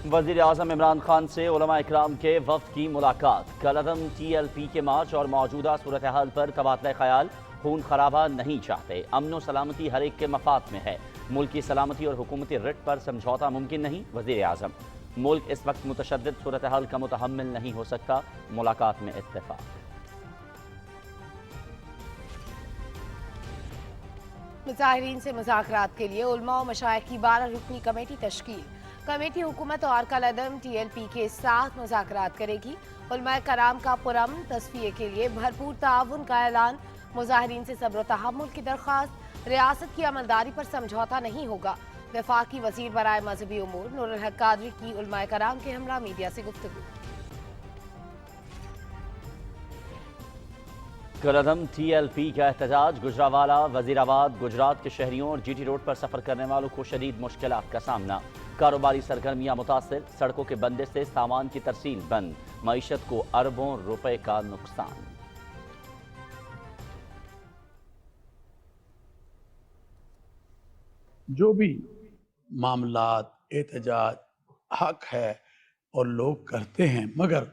वज़ीर आज़म इमरान खान से उलमा इकराम के वफ़द की मुलाकात। कलअदम TLP के मार्च और मौजूदा सूरत हाल पर तबादला ख़याल। खून खराबा नहीं चाहते, अमन व सलामती हर एक के मफाद में है। मुल्क की सलामती और हुकूमती रिट पर समझौता मुमकिन नहीं। वज़ीर आज़म, मुल्क इस वक्त मुतशद्दिद सूरत हाल का मुतहम्मिल नहीं हो सकता। मुलाकात में इत्तेफाक। मुजाहिरीन से मुज़ाकरात के लिए उलमा व मशाइख की 12 रुकनी कमेटी तश्कील। कमेटी हुकूमत और कलअदम TLP के साथ मुज़ाकरात करेगी। उलमा कराम का पुरअमन तस्फिये के लिए भरपूर ताउन का ऐलान। मुजाहिरीन से सब्र व तहम्मुल की दरख्वास्त। रियासत की अमलदारी पर समझौता नहीं होगा। वफाकी वज़ीर बराए मजहबी उमूर नूरुल हक कादरी की उलमा कराम के हमरा मीडिया से गुफ्तगू। कलअदम TLP का एहतजाज। गुजरावाला, वजीराबाद, गुजरात के शहरियों और GT रोड पर सफ़र करने वालों को शदीद मुश्किलात का सामना। कारोबारी सरगर्मियां मुतासिर। सड़कों के बंदिश से सामान की तरसील बंद। मईशत को अरबों रुपए का नुकसान। जो भी मामलात एहतजाज हक है और लोग करते हैं, मगर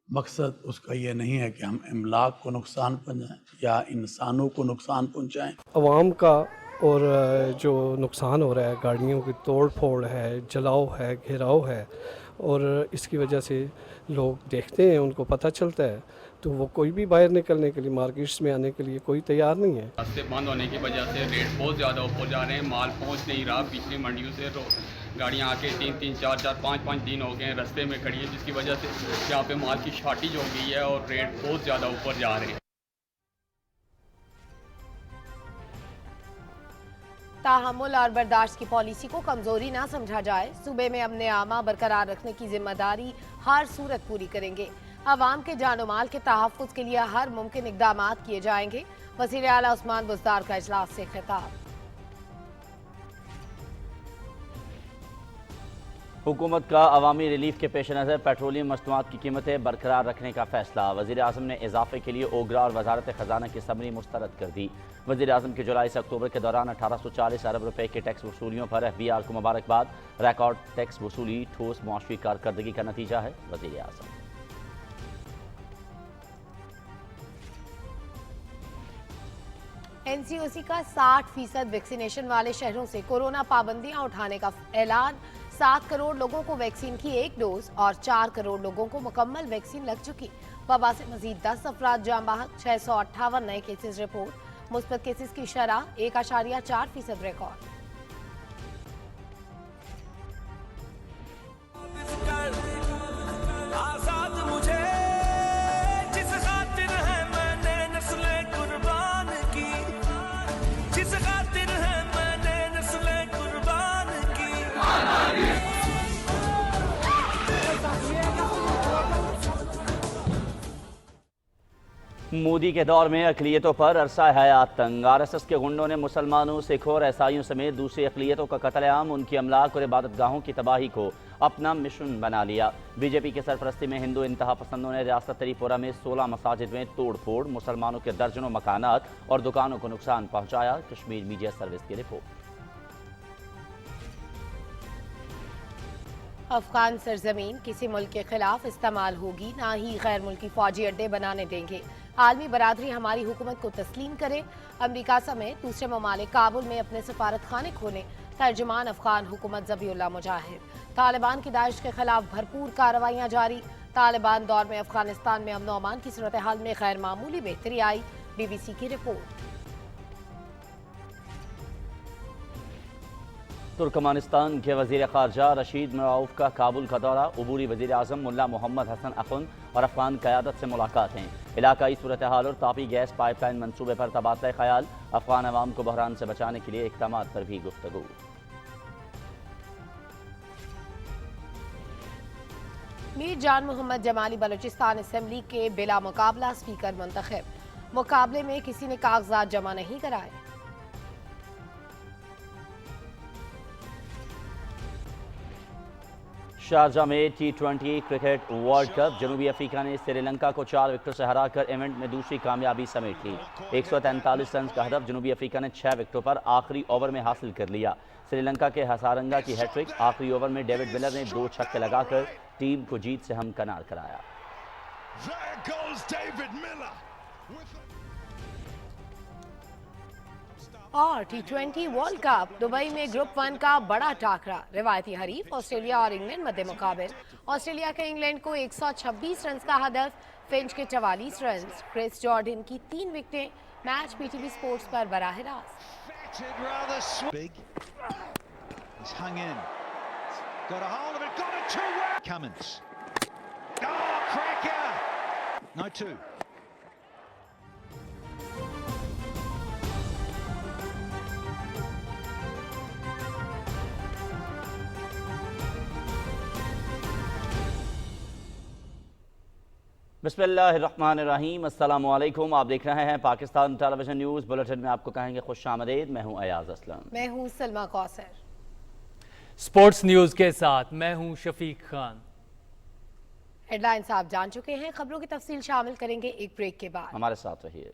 मकसद उसका ये नहीं है कि हम इमलाक को नुकसान पहुँचाएँ या इंसानों को नुकसान पहुँचाएँ। अवाम का और जो नुकसान हो रहा है, गाड़ियों की तोड़ फोड़ है, जलाव है, घेराव है, और इसकी वजह से लोग देखते हैं, उनको पता चलता है, तो वो कोई भी बाहर निकलने के लिए, मार्केट्स में आने के लिए कोई तैयार नहीं है। रास्ते बंद होने की वजह से रेट बहुत ज़्यादा ऊपर जा रहे हैं। माल पहुंच नहीं रहा। पिछली मंडियों से गाड़ियां आके 3-3, 4-4, 5-5 दिन हो गए हैं रास्ते में खड़ी है, जिसकी वजह से यहाँ पे माल की शॉर्टेज हो गई है और रेट बहुत ज़्यादा ऊपर जा रहे हैं। तहम्मुल और बर्दाश्त की पॉलिसी को कमजोरी ना समझा जाए। सूबे में अमन आमा बरकरार रखने की जिम्मेदारी हर सूरत पूरी करेंगे। अवाम के जानो माल के तहफ़्फ़ुज़ के लिए हर मुमकिन इक़दामात किए जाएंगे। वज़ीर आला उस्मान बुज़दार का इजलास से खिताब। हुकूमत का अवामी रिलीफ के पेश नज़र पेट्रोलियम मसनूआत की कीमतें बरकरार रखने का फैसला। वज़ीर आज़म ने इजाफे के लिए ओगरा और वजारत ख़जाना की समरी मुस्तरद कर दी। वज़ीर आज़म के जुलाई से अक्टूबर के दौरान 1840 अरब रुपए के टैक्स वसूलियों पर FBR को मुबारकबाद। रिकॉर्ड टैक्स वसूली ठोस मुआशी कारकर्दगी का नतीजा है। वज़ीर आज़म NCOC का 60% वैक्सीनेशन वाले शहरों से कोरोना पाबंदियां उठाने का ऐलान। 7 करोड़ लोगों को वैक्सीन की 1 डोज और 4 करोड़ लोगों को मुकम्मल वैक्सीन लग चुकी। वबा से मजीद 10 अफराद जाँ बहक। 658 नए केसेस रिपोर्ट। मुस्बत केसेस की शरह 1.4% रिकॉर्ड। मोदी के दौर में अक़लियतों पर अरसा हयात तंग। RSS के गुंडों ने मुसलमानों, सिखों और ईसाइयों समेत दूसरी अक़लियतों का कत्लेआम, उनकी अमलाक और इबादतगाहों की तबाही को अपना मिशन बना लिया। BJP के सरपरस्ती में हिंदू इंतहा पसंदों ने रियासत त्रिपुरा में 16 मसाजिद में तोड़ फोड़, मुसलमानों के दर्जनों मकानात और दुकानों को नुकसान पहुँचाया। कश्मीर मीडिया सर्विस की रिपोर्ट। अफगान सरजमीन किसी मुल्क के खिलाफ इस्तेमाल होगी, ना ही गैर मुल्की फौजी अड्डे बनाने देंगे। आलमी बरादरी हमारी हुकूमत को तस्लीम करे। अमरीका समेत दूसरे ममालिक काबुल में अपने सफारत खाने खोलें। तर्जुमान अफगान हुकूमत ज़बीउल्लाह मुजाहिर। तालिबान की दाइश के खिलाफ भरपूर कार्रवाइयाँ जारी। तालिबान दौर में अफगानिस्तान में अमन अमान की सूरत हाल में गैर मामूली बेहतरी आई। BBC की रिपोर्ट। तुर्कमानिस्तान के वज़ीर ख़ारजा रशीद मरऊफ का काबुल का दौरा। अबूरी वज़ीर आज़म मुल्ला मोहम्मद हसन अखुन और अफ़गान क़यादत से मुलाकातें। इलाकाई सूरत हाल और तापी गैस पाइपलाइन मनसूबे पर तबादला ख़याल। अफ़गान अवाम को बहरान से बचाने के लिए इक़दामात पर भी गुफ्तगू। मीर जान मोहम्मद जमाली बलूचिस्तान असेंबली के बिला मुकाबला स्पीकर मुंतखब। मुकाबले में किसी ने कागजात जमा नहीं कराए। शारजा में T20 क्रिकेट वर्ल्ड कप जनूबी अफ्रीका ने श्रीलंका को 4 विकेटों से हराकर इवेंट में दूसरी कामयाबी समेट ली। 143 रन का हदफ जनूबी अफ्रीका ने 6 विकेटों पर आखिरी ओवर में हासिल कर लिया। श्रीलंका के हसारंगा की हैट्रिक, आखिरी ओवर में डेविड मिलर ने 2 छक्के लगाकर टीम को जीत से हमकनार कराया। और T20 वर्ल्ड कप दुबई में ग्रुप 1 का बड़ा टाकरा, रिवायती हरीफ ऑस्ट्रेलिया और इंग्लैंड मध्य मुकाबिल। ऑस्ट्रेलिया के इंग्लैंड को 126 रन का हदफ, फिंच के 44 रन, क्रिस जॉर्डन की 3 विकेटें। मैच पीटीवी स्पोर्ट्स पर बराह रास्त। बिस्मिल्लाहिर्रहमानिर्रहीम, अस्सलामुअलैकुम। आप देख रहे हैं पाकिस्तान टेलीविजन न्यूज़ बुलेटिन में आपको कहेंगे खुश आमदीद। मैं हूं अयाज असलम। मैं हूं सलमा कौसर। स्पोर्ट्स न्यूज़ के साथ मैं हूं शफीक खान। हेडलाइंस आप जान चुके हैं, खबरों की तफसील शामिल करेंगे एक ब्रेक के बाद। हमारे साथ रहिए।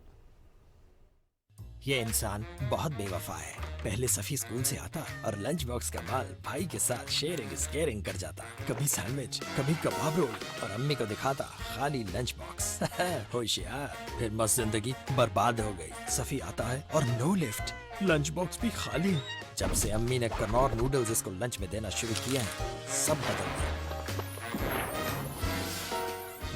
ये इंसान बहुत बेवफा है। पहले सफी स्कूल से आता और लंच बॉक्स का माल भाई के साथ शेयरिंग इज केयरिंग कर जाता। कभी सैंडविच, कभी कबाब रोल, और अम्मी को दिखाता खाली लंच बॉक्स। होशियार। फिर मस्त जिंदगी बर्बाद हो गई। सफी आता है और नो लिफ्ट, लंच बॉक्स भी खाली। जब से अम्मी ने कनौर नूडल्स इसको लंच में देना शुरू किया है, सब बदल गया।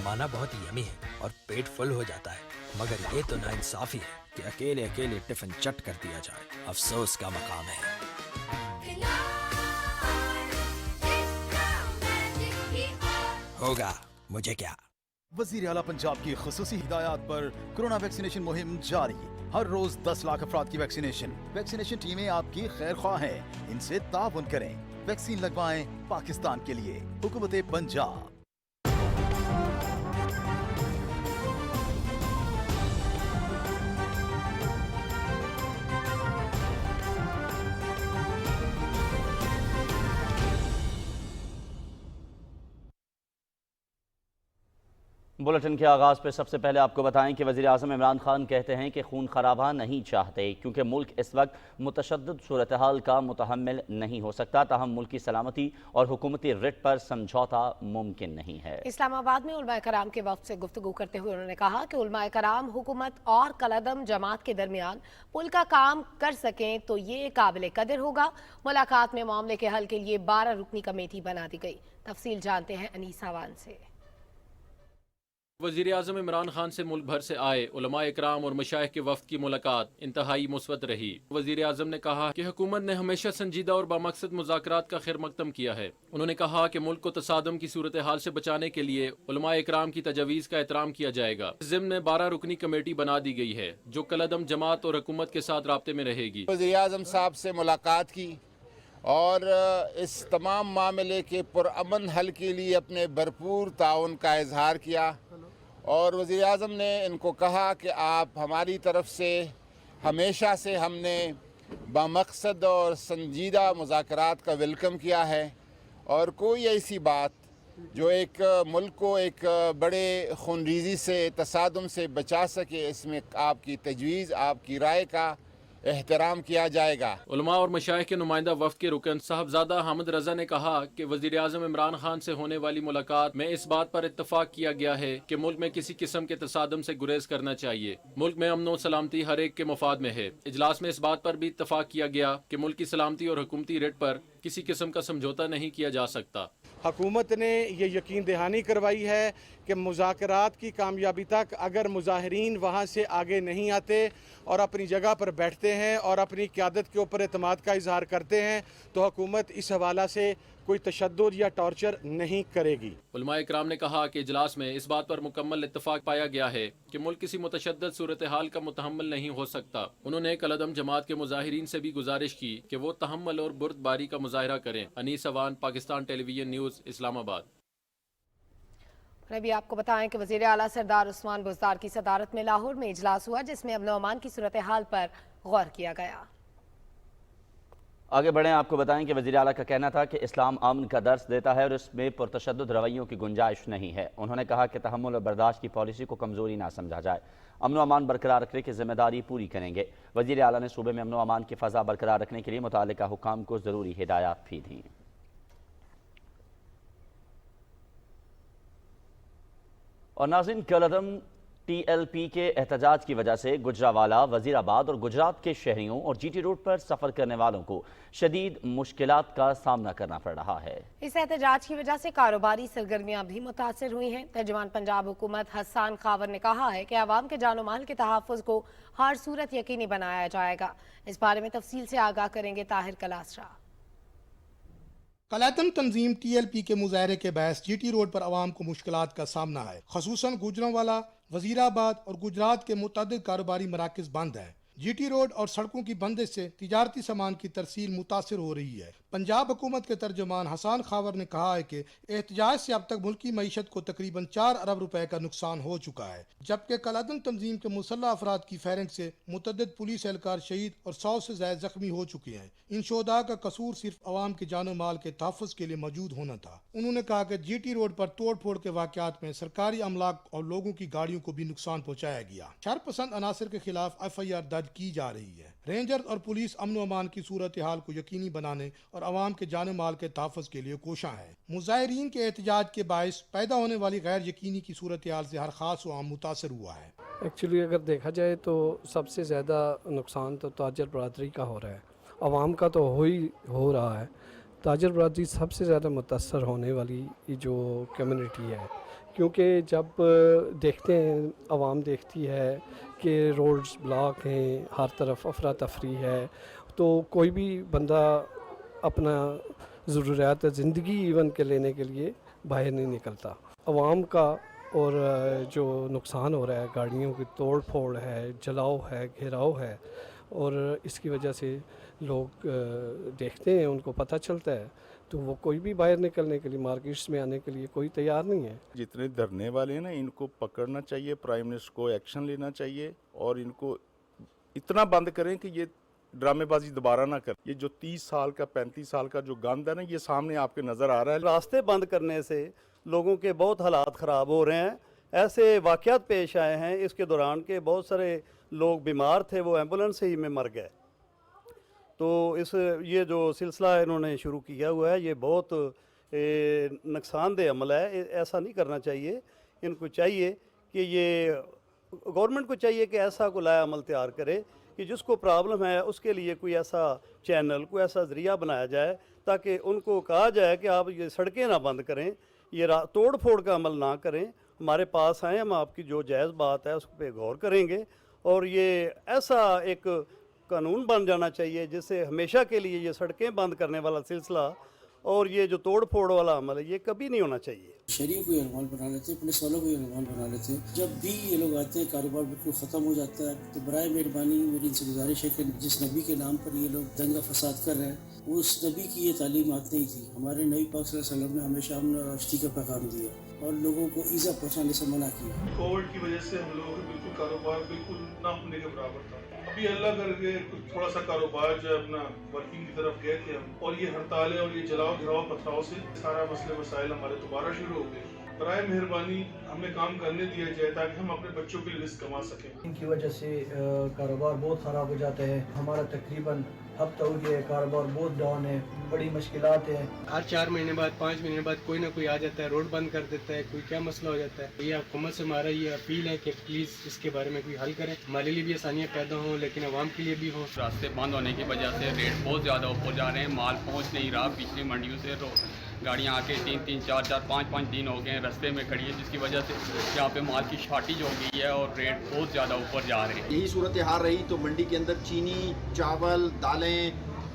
माना बहुत यमी है और पेट फुल हो जाता है, मगर ये तो नाइंसाफी है कि अकेले अकेले टिफिन चट कर दिया जाए। अफसोस का मकाम है। होगा मुझे क्या। वज़ीर आला पंजाब की खुसूसी हिदायत पर कोरोना वैक्सीनेशन मुहिम जारी। हर रोज 10 लाख अफराद की वैक्सीनेशन टीमें आपकी खैर ख्वाह हैं। इनसे ताउन करें, वैक्सीन लगवाएं पाकिस्तान के लिए। हुकूमत पंजाब। बुलेटिन के आगाज़ पर सबसे पहले आपको बताएं कि वज़ीर आज़म इमरान खान कहते हैं कि खून खराबा नहीं चाहते, क्योंकि मुल्क इस वक्त मुतशद्दिद सूरत हाल का मुतहम्मिल नहीं हो सकता। ताहम मुल्क की सलामती और हुकूमती रिट पर समझौता मुमकिन नहीं है। इस्लामाबाद में उलमाए कराम के वक्त से गुफ्तगू करते हुए उन्होंने कहा कि उलमाए कराम हुकूमत और कलअदम जमात के दरमियान पुल का काम कर सकें तो ये काबिल कदर होगा। मुलाकात में मामले के हल के लिए 12 रुकनी कमेटी बना दी गई। तफसील जानते हैं अनीसा वान से। वज़ीर आज़म इमरान खान से मुल्क भर से आए उलमा इकराम और मशाइख के वफ़द की मुलाकात इंतहाई मुस्बत रही। वज़ीर आज़म ने कहा कि हुकूमत ने हमेशा संजीदा और बामकसद मुज़ाकरात का खैर मकदम किया है। उन्होंने कहा कि मुल्क को तसादम की सूरत हाल से बचाने के लिए उलमा इकराम की तजावीज़ का एहतराम किया जाएगा। इस ज़िम्न में 12 रुकनी कमेटी बना दी गई है जो कलअदम जमात और हुकूमत के साथ राब्ते में रहेगी। वज़ीर आज़म साहब से मुलाकात की और इस तमाम मामले के पुरअमन हल के लिए अपने भरपूर ताउन का इजहार किया। और वज़ीर आज़म ने इनको कहा कि आप हमारी तरफ से हमेशा से हमने बामकसद और संजीदा मुज़ाकरात का वेलकम किया है, और कोई ऐसी बात जो एक मुल्क को एक बड़े खूनरीज़ी से तसादुम से बचा सके, इसमें आपकी तजवीज़, आपकी राय का एहतराम किया जाएगा। उलमा और मशाइख के नुमाइंदा वफ़द के रुकन साहबजादा हामिद रज़ा ने कहा कि वज़ीर आज़म इमरान खान से होने वाली मुलाकात में इस बात पर इत्तफाक किया गया है कि मुल्क में किसी किस्म के तसादम से गुरेज करना चाहिए। मुल्क में अमन व सलामती हर एक के मुफाद में है। इजलास में इस बात पर भी इत्तफाक किया गया कि मुल्क की सलामती और हुकूमती रेट पर किसी किस्म का समझौता नहीं किया जा सकता। हुकूमत ने ये यकीन दहानी करवाई है कि मुज़ाकरात की कामयाबी तक अगर मुज़ाहिरीन वहाँ से आगे नहीं आते और अपनी जगह पर बैठते हैं और अपनी क़यादत के ऊपर एतमाद का इजहार करते हैं तो हुकूमत इस हवाला से कोई तशद्दुद या टॉर्चर नहीं करेगी। उलमा इकराम ने कहा कि इजलास में इस बात पर मुकम्मल इत्तफाक पाया गया है कि मुल्क किसी मुतशद्दिद सूरत हाल का मुतहम्मिल नहीं हो सकता। उन्होंने कलअदम जमात के मुजाहिरीन से भी गुजारिश की कि वो तहम्मुल और बुर्दबारी का मुजाहिरा करें। Anees Awan, Pakistan television news, Islamabad. अभी आपको बताएं कि वज़ीर आला सरदार उस्मान बुज़दार की सदारत में लाहौर में इजलास हुआ जिसमें अमन अमान की सूरत हाल पर गौर किया गया। आगे बढ़ें, आपको बताएं कि वज़ीर आला का कहना था कि इस्लाम अमन का दर्स देता है और इसमें पुरतशद्दुद रवैयों की गुंजाइश नहीं है। उन्होंने कहा कि तहम्मुल और बर्दाश्त की पॉलिसी को कमज़ोरी ना समझा जाए। अमन व अमान बरकरार रखने की जिम्मेदारी पूरी करेंगे। वज़ीर आला ने सूबे में अमन व अमान की फ़ज़ा बरकरार रखने के लिए मुतालिका हुकाम को ज़रूरी हिदायत भी दी। और नाज़रीन, कलअदम TLP के एहतजाज की वजह से गुजरावाला, वजीराबाद और गुजरात के शहरियों और GT रोड पर सफ़र करने वालों को शदीद मुश्किलात का सामना करना पड़ रहा है। इस एहतजाज की वजह से कारोबारी सरगर्मियां भी मुतासर हुई हैं। तर्जुमान पंजाब हुकूमत हसन खावर ने कहा है कि आवाम के जानो माल के तहफ़्फ़ुज़ को हर सूरत यकीनी बनाया जाएगा। इस बारे में तफसील से आगाह करेंगे ताहिर कलासरा। कलअदम तंजीम TLP के मुजाहरे के बहस GT रोड पर आवाम को मुश्किलात का सामना है। खसूसन गुजरांवाला, वजीराबाद और गुजरात के मुतअद्दिद कारोबारी मराकज़ बंद है। GT रोड और सड़कों की बंदिश से तिजारती सामान की तरसील मुतासर हो रही है। पंजाब हुकूमत के तर्जुमान हसन खावर ने कहा है कि एहतजाज से अब तक मुल्की मईशत को तकरीबन 4 अरब रुपए का नुकसान हो चुका है, जबकि कलअदम तंजीम के मुसल्लह अफराद की फायरिंग से मुतअद्दिद पुलिस एहलकार शहीद और 100 से ज्यादा जख्मी हो चुके हैं। इन शोहदा का कसूर सिर्फ अवाम के जानो माल के तहफ़्फ़ुज़ के लिए मौजूद होना था। उन्होंने कहा कि GT रोड पर तोड़ फोड़ के वाक़यात में सरकारी अमलाक और लोगों की गाड़ियों को भी नुकसान पहुँचाया गया। शरपसंद अनासर के खिलाफ FIR दर्ज की जा रही है। रेंजर और पुलिस अमन व अमान की सूरत हाल को यकीनी बनाने और अवाम के जानो माल के तहफ़्फ़ुज़ के लिए कोशां है। मुज़ाहिरीन के एहतजाज के बायस पैदा होने वाली गैर यकीनी की सूरत हाल से हर खास व आम मुतासर हुआ है। एक्चुअली अगर देखा जाए तो सबसे ज़्यादा नुकसान तो ताजर बरादरी का हो रहा है, आवाम का तो हो रहा है। ताजर बरादरी सबसे ज़्यादा मुतासर होने वाली जो कम्युनिटी है, क्योंकि जब देखते हैं, आवाम देखती है कि रोड्स ब्लॉक हैं, हर तरफ अफरा तफरी है, तो कोई भी बंदा अपना ज़रूरियात ज़िंदगी इवन के लेने के लिए बाहर नहीं निकलता। आवाम का और जो नुकसान हो रहा है, गाड़ियों की तोड़ फोड़ है, जलाव है, घेराव है, और इसकी वजह से लोग देखते हैं, उनको पता चलता है, तो वो कोई भी बाहर निकलने के लिए, मार्केट्स में आने के लिए कोई तैयार नहीं है। जितने धरने वाले हैं ना, इनको पकड़ना चाहिए, प्राइम मिनिस्टर को एक्शन लेना चाहिए और इनको इतना बंद करें कि ये ड्रामेबाजी दोबारा ना कर। ये जो 30 साल का 35 साल का जो गंद है ना, ये सामने आपके नज़र आ रहा है। रास्ते बंद करने से लोगों के बहुत हालात ख़राब हो रहे हैं। ऐसे वाक़यात पेश आए हैं इसके दौरान के बहुत सारे लोग बीमार थे, वो एम्बुलेंस ही में मर गए। तो ये जो सिलसिला इन्होंने शुरू किया हुआ है, ये बहुत नुकसानदेह अमल है। ऐसा नहीं करना चाहिए। इनको चाहिए कि ये गवर्नमेंट को चाहिए कि ऐसा कोई लाया अमल तैयार करे कि जिसको प्रॉब्लम है उसके लिए कोई ऐसा चैनल, कोई ऐसा ज़रिया बनाया जाए ताकि उनको कहा जाए कि आप ये सड़कें ना बंद करें, ये तोड़ फोड़ का अमल ना करें, हमारे पास आएँ, हम आपकी जो जायज़ बात है उस पर गौर करेंगे। और ये ऐसा एक कानून बन जाना चाहिए जिससे हमेशा के लिए ये सड़कें बंद करने वाला सिलसिला और ये जो तोड़ फोड़ वाला अमल है, ये कभी नहीं होना चाहिए। शहरियों को ये रहमान बना लेते हैं, पुलिस वालों को ये रहमान बना लेते हैं। जब भी ये लोग आते हैं, कारोबार बिल्कुल ख़त्म हो जाता है। तो बराए मेहरबानी मेरी इनसे गुजारिश है कि जिस नबी के नाम पर ये लोग दंगा फसाद कर रहे हैं, वो उस नबी की ये तालीमात नहीं थी। हमारे नबी पाक सल्लल्लाहु अलैहि वसल्लम ने हमेशा अमन और रोशनी का पैगाम दिया और लोगों को ईज़ा पहुँचाने से मना किया। कोविड की वजह से हम लोगों का बिल्कुल कारोबार बिल्कुल ना होने के बराबर था। अभी अल्लाह करके थोड़ा सा कारोबार जो अपना वर्किंग की तरफ गए थे हम, और ये हड़तालें और ये जलाओ घिराव पथराव से सारा मसले मसाइल हमारे दोबारा शुरू हो गए। बराए मेहरबानी हमें काम करने दिया जाए ताकि हम अपने बच्चों के लिए रिस्क कमा सकें। इनकी वजह से कारोबार बहुत ख़राब हो जाता है। हमारा तकरीबन हफ्ता हो गया, कारोबार बहुत डाउन है, बड़ी मुश्किलात है। हर 4 महीने बाद 5 महीने बाद कोई ना कोई आ जाता है, रोड बंद कर देता है, कोई क्या मसला हो जाता है। ये हुकूमत से हमारा ये अपील है कि प्लीज़ इसके बारे में कोई हल करें, हमारे लिए भी आसानियाँ पैदा हों लेकिन आवाम के लिए भी हों। रास्ते बंद होने की वजह से रेट बहुत ज़्यादा ऊपर जा रहे हैं, माल पहुँच नहीं रहा। पिछली मंडियों से गाड़ियाँ आके 3-3, 4-4, 5-5 दिन हो गए रास्ते में खड़ी है, जिसकी वजह से यहाँ पे माल की शॉर्टेज हो गई है और रेट बहुत ज़्यादा ऊपर जा रहे हैं। यही सूरत हाल रही तो मंडी के अंदर चीनी, चावल, दालें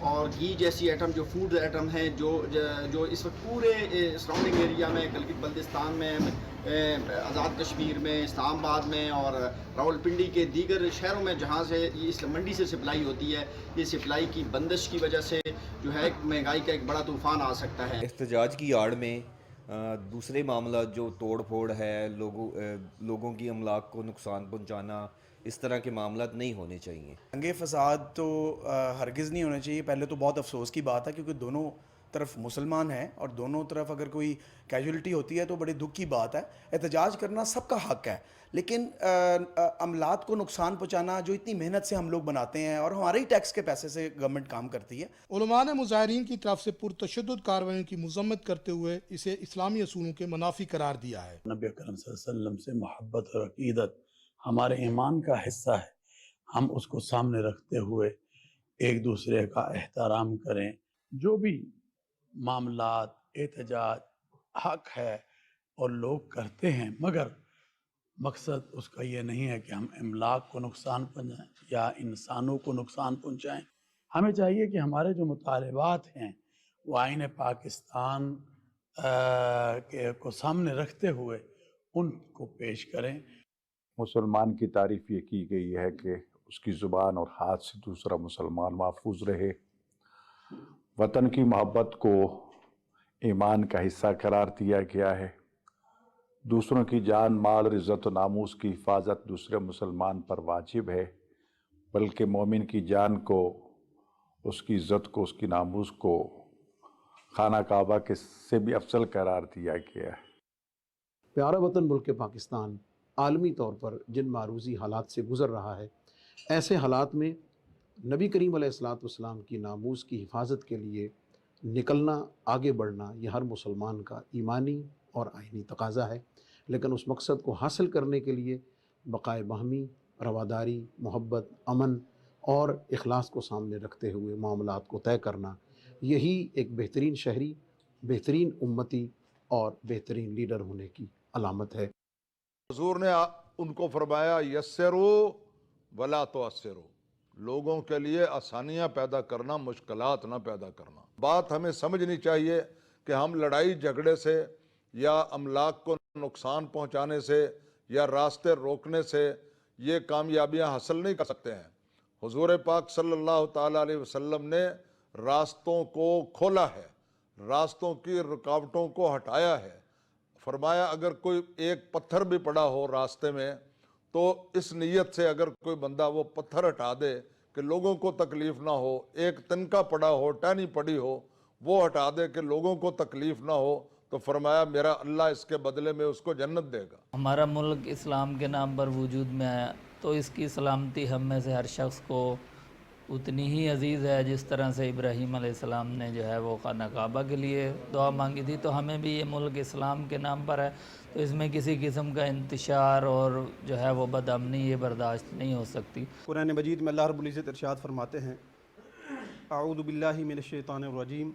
और घी जैसी आइटम, जो फूड आइटम हैं, जो इस वक्त पूरे सराउंडिंग एरिया में, गिलगित बल्तिस्तान में, आज़ाद कश्मीर में, इस्लामाबाद में और रावलपिंडी के दीगर शहरों में जहाँ से इस मंडी से सप्लाई होती है, ये सप्लाई की बंदिश की वजह से जो है महंगाई का एक बड़ा तूफ़ान आ सकता है। एहतजाज की आड़ में दूसरे मामला जो तोड़ फोड़ है, लोगों की अमलाक को नुकसान पहुँचाना, اس طرح کے معاملات نہیں ہونے چاہیے. دنگے فساد تو ہرگز نہیں ہونے چاہیے. پہلے تو بہت افسوس کی بات ہے کیونکہ دونوں طرف مسلمان ہیں اور دونوں طرف اگر کوئی کیجولیٹی ہوتی ہے تو بڑی دکھ کی بات ہے. احتجاج کرنا سب کا حق ہے لیکن عملات کو نقصان پہنچانا جو اتنی محنت سے ہم لوگ بناتے ہیں اور ہمارے ہی ٹیکس کے پیسے سے گورنمنٹ کام کرتی ہے. علماء نے مظاہرین کی طرف سے پرتشدد کارروائیوں کی مذمت کرتے ہوئے اسے اسلامی اصولوں کے منافی قرار دیا ہے. نبی اکرم صلی اللہ علیہ وسلم سے محبت اور عقیدت ہمارے ایمان کا حصہ ہے. ہم اس کو سامنے رکھتے ہوئے ایک دوسرے کا احترام کریں. جو بھی معاملات احتجاج حق ہے اور لوگ کرتے ہیں مگر مقصد اس کا یہ نہیں ہے کہ ہم املاک کو نقصان پہنچائیں یا انسانوں کو نقصان پہنچائیں. ہمیں چاہیے کہ ہمارے جو مطالبات ہیں وہ آئین پاکستان کو سامنے رکھتے ہوئے ان کو پیش کریں. مسلمان کی تعریف یہ کی گئی ہے کہ اس کی زبان اور ہاتھ سے دوسرا مسلمان محفوظ رہے. وطن کی محبت کو ایمان کا حصہ قرار دیا گیا ہے. دوسروں کی جان مال اور عزت و ناموس کی حفاظت دوسرے مسلمان پر واجب ہے بلکہ مومن کی جان کو اس کی عزت کو اس کی ناموس کو خانہ کعبہ کے سے بھی افضل قرار دیا گیا ہے. پیارا وطن ملک پاکستان عالمی طور پر جن معروضی حالات سے گزر رہا ہے ایسے حالات میں نبی کریم علیہ الصلاۃ والسلام کی ناموس کی حفاظت کے لیے نکلنا آگے بڑھنا یہ ہر مسلمان کا ایمانی اور آئینی تقاضا ہے. لیکن اس مقصد کو حاصل کرنے کے لیے بقائے باہمی رواداری محبت امن اور اخلاص کو سامنے رکھتے ہوئے معاملات کو طے کرنا یہی ایک بہترین شہری بہترین امتی اور بہترین لیڈر ہونے کی علامت ہے. حضور نے ان کو فرمایا یسرو ولا تعسرو. لوگوں کے لیے آسانیاں پیدا کرنا مشکلات نہ پیدا کرنا. بات ہمیں سمجھنی چاہیے کہ ہم لڑائی جھگڑے سے یا املاک کو نقصان پہنچانے سے یا راستے روکنے سے یہ کامیابیاں حاصل نہیں کر سکتے ہیں. حضور پاک صلی اللہ تعالیٰ علیہ وسلم نے راستوں کو کھولا ہے, راستوں کی رکاوٹوں کو ہٹایا ہے. فرمایا اگر کوئی ایک پتھر بھی پڑا ہو راستے میں تو اس نیت سے اگر کوئی بندہ وہ پتھر ہٹا دے کہ لوگوں کو تکلیف نہ ہو, ایک تنکا پڑا ہو ٹہنی پڑی ہو وہ ہٹا دے کہ لوگوں کو تکلیف نہ ہو, تو فرمایا میرا اللہ اس کے بدلے میں اس کو جنت دے گا. ہمارا ملک اسلام کے نام پر وجود میں آیا تو اس کی سلامتی ہم میں سے ہر شخص کو اتنی ہی عزیز ہے جس طرح سے ابراہیم علیہ السلام نے جو ہے وہ خانہ کعبہ کے لیے دعا مانگی تھی. تو ہمیں بھی یہ ملک اسلام کے نام پر ہے تو اس میں کسی قسم کا انتشار اور جو ہے وہ بدامنی یہ برداشت نہیں ہو سکتی. قرآن مجید میں اللہ رب العزت ارشاد فرماتے ہیں اعوذ باللہ من الشیطان الرجیم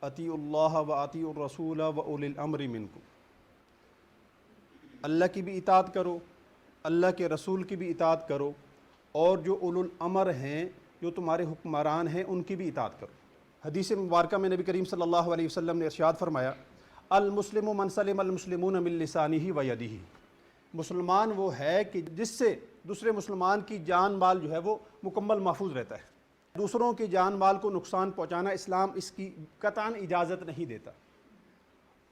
اطیعوا اللہ و اطیعوا الرسول و اولی الامر منکم. اللہ کی بھی اطاعت کرو, اللہ کے رسول کی بھی اطاعت کرو, اور جو اولو الامر ہیں جو تمہارے حکمران ہیں ان کی بھی اطاعت کرو. حدیث مبارکہ میں نبی کریم صلی اللہ علیہ وسلم نے ارشاد فرمایا المسلم من سلم المسلمون من لسانہ و یدہ. مسلمان وہ ہے کہ جس سے دوسرے مسلمان کی جان مال جو ہے وہ مکمل محفوظ رہتا ہے. دوسروں کی جان مال کو نقصان پہنچانا اسلام اس کی قطعاً اجازت نہیں دیتا,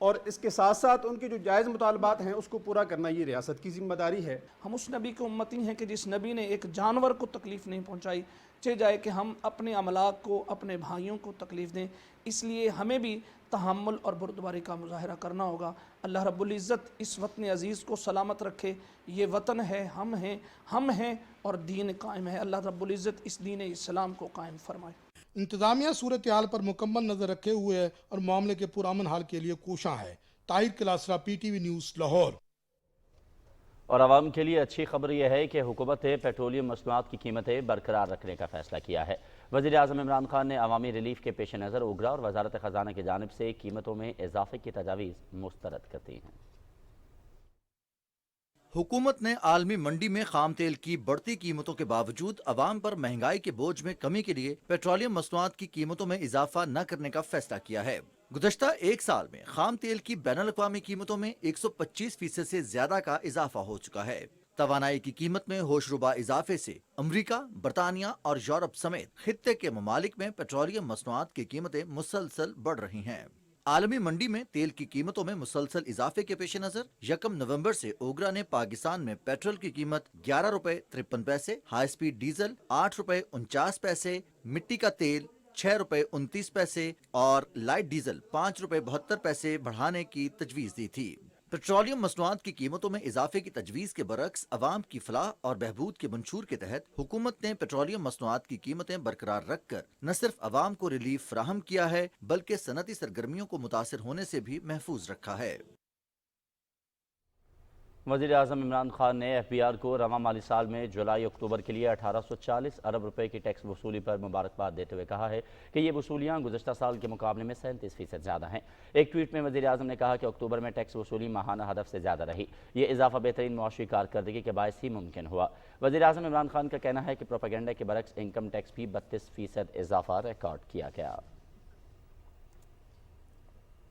اور اس کے ساتھ ساتھ ان کے جو جائز مطالبات ہیں اس کو پورا کرنا یہ ریاست کی ذمہ داری ہے. ہم اس نبی کے امتی ہیں کہ جس نبی نے ایک جانور کو تکلیف نہیں پہنچائی, چاہے جائے کہ ہم اپنے املاک کو اپنے بھائیوں کو تکلیف دیں. اس لیے ہمیں بھی تحمل اور بردباری کا مظاہرہ کرنا ہوگا. اللہ رب العزت اس وطن عزیز کو سلامت رکھے. یہ وطن ہے, ہم ہیں اور دین قائم ہے. اللہ رب العزت اس دین اسلام کو قائم فرمائے. انتظامیہ صورتحال پر مکمل نظر رکھے ہوئے ہے اور معاملے کے پرامن حال کے لیے کوشاں ہے. Tahir Klasra, P T V news, Lahore. اور عوام کے لیے اچھی خبر یہ ہے کہ حکومت نے پیٹرولیم مصنوعات کی قیمتیں برقرار رکھنے کا فیصلہ کیا ہے. وزیر اعظم عمران خان نے عوامی ریلیف کے پیش نظر اوگرا اور وزارت خزانہ کی جانب سے قیمتوں میں اضافے کی تجاویز مسترد کر دی ہیں. حکومت نے عالمی منڈی میں خام تیل کی بڑھتی قیمتوں کے باوجود عوام پر مہنگائی کے بوجھ میں کمی کے لیے پیٹرولیم مصنوعات کی قیمتوں میں اضافہ نہ کرنے کا فیصلہ کیا ہے. گزشتہ ایک سال میں خام تیل کی بین الاقوامی قیمتوں میں 125% سے زیادہ کا اضافہ ہو چکا ہے. توانائی کی قیمت میں ہوش ربا اضافے سے امریکہ، برطانیہ اور یورپ سمیت خطے کے ممالک میں پیٹرولیم مصنوعات کی قیمتیں مسلسل بڑھ رہی ہیں. आलमी मंडी में तेल की कीमतों में मुसलसल इजाफे के पेश नजर 1 नवंबर से ओगरा ने पाकिस्तान में पेट्रोल की कीमत 11 रुपए 53 पैसे, हाई स्पीड डीजल 8 रुपए 49 पैसे, मिट्टी का तेल 6 रुपए 29 पैसे और लाइट डीजल 5 रुपए 72 पैसे बढ़ाने की तजवीज दी थी। पेट्रोलियम मसनूआत की कीमतों में इजाफे की तजवीज़ के बरक्स अवाम की फलाह और बहबूद के मंशूर के तहत हुकूमत ने पेट्रोलियम मसनूआत की कीमतें बरकरार रख कर न सिर्फ अवाम को रिलीफ फराहम किया है बल्कि सनती सरगर्मियों को मुतासर होने से भी महफूज रखा है। वज़ीर आज़म इमरान खान ने FBR को रवां माली साल में जुलाई अक्टूबर के लिए 1840 अरब रुपए की टैक्स वसूली पर मुबारकबाद देते हुए कहा है कि ये वसूलियाँ गुज़श्ता साल के मुकाबले में 37% ज़्यादा हैं। एक ट्वीट में वज़ीर आज़म ने कहा कि अक्टूबर में टैक्स वसूली माहाना हदफ से ज़्यादा रही। ये इजाफा बेहतरीन मुआशी कारकर्दगी के बायस ही मुमकिन हुआ। वज़ीर आज़म इमरान खान का कहना है कि प्रोपेगेंडा के बरक्स इनकम टैक्स भी 32% इजाफा रिकॉर्ड किया गया।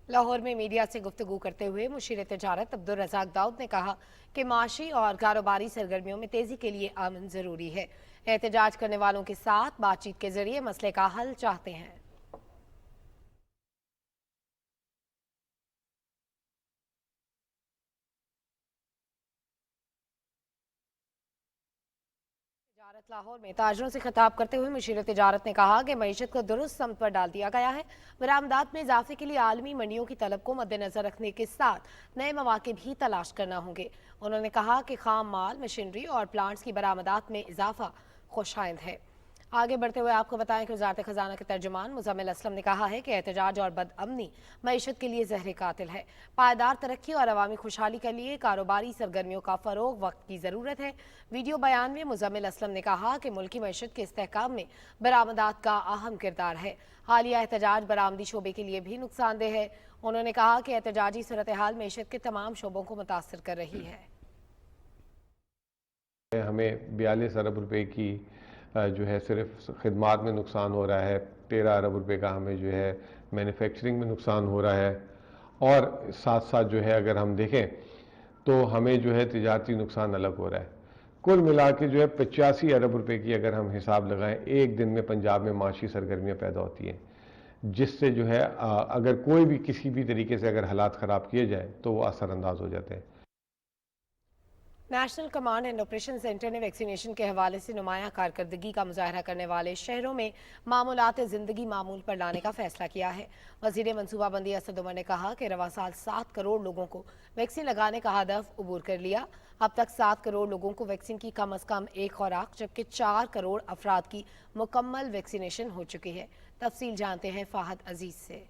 लाहौर में मीडिया से गुफ्तगू करते हुए मुशीर तिजारत अब्दुल रज़ाक दाऊद ने कहा कि माशी और कारोबारी सरगर्मियों में तेजी के लिए अमन जरूरी है। एहतजाज करने वालों के साथ बातचीत के जरिए मसले का हल चाहते हैं। लाहौर में ताजरों से खिताब करते हुए मुशीर तिजारत ने कहा कि मईशत को दुरुस्त समत पर डाल दिया गया है। बरामदात में इजाफे के लिए आलमी मंडियों की तलब को मद्देनजर रखने के साथ नए मौके भी तलाश करना होंगे। उन्होंने कहा कि खाम माल, मशीनरी और प्लांट्स की बरामदात में इजाफा खुशाइंद है। आगे बढ़ते हुए आपको बताएं कि वज़ारत खजाना के तर्जुमान मुज़म्मिल असलम ने कहा है कि एहतजाज और बदअमनी मईशत के लिए ज़हर कातिल है। पायदार तरक्की और अवामी खुशहाली के लिए कारोबारी सरगर्मियों का फ़रोग वक्त की ज़रूरत है। वीडियो बयान में मुज़म्मिल असलम ने कहा कि मुल्की मईशत के इस्तेहकाम में बरामदात का अहम किरदार है। हालिया एहतजाज बरामदी शोबे के लिए भी नुकसानदेह है। उन्होंने कहा कि एहतजाजी सूरत हाल मईशत के तमाम शोबों को मुतासर कर रही है। हमें 42 अरब रुपए की जो है सिर्फ खिदमात में नुकसान हो रहा है, 13 अरब रुपए का हमें जो है मैन्युफैक्चरिंग में नुकसान हो रहा है और साथ साथ जो है अगर हम देखें तो हमें जो है तिजारती नुकसान अलग हो रहा है। कुल मिला के जो है 85 अरब रुपए की अगर हम हिसाब लगाएं एक दिन में पंजाब में माशी सरगर्मियाँ पैदा होती हैं, जिससे जो है अगर कोई भी किसी भी तरीके से अगर हालात ख़राब किए जाए तो वो असरअंदाज हो जाते हैं। National command and operation centre ने वैक्सीनेशन के हवाले से नुमाया कारकर्दगी का मुजाहरा करने वाले शहरों में मामूलात ज़िंदगी मामूल पर लाने का फैसला किया है। वज़ीर मनसूबाबंदी असद उमर ने कहा कि रवां साल 7 करोड़ लोगों को वैक्सीन लगाने का हदफ अबूर कर लिया। अब तक 7 करोड़ लोगों को वैक्सीन की कम अज़ कम एक खुराक जबकि 4 करोड़ अफराद की मुकम्मल वैक्सीनेशन हो चुकी है। तफसील जानते हैं फ़ाहद अजीज़ से।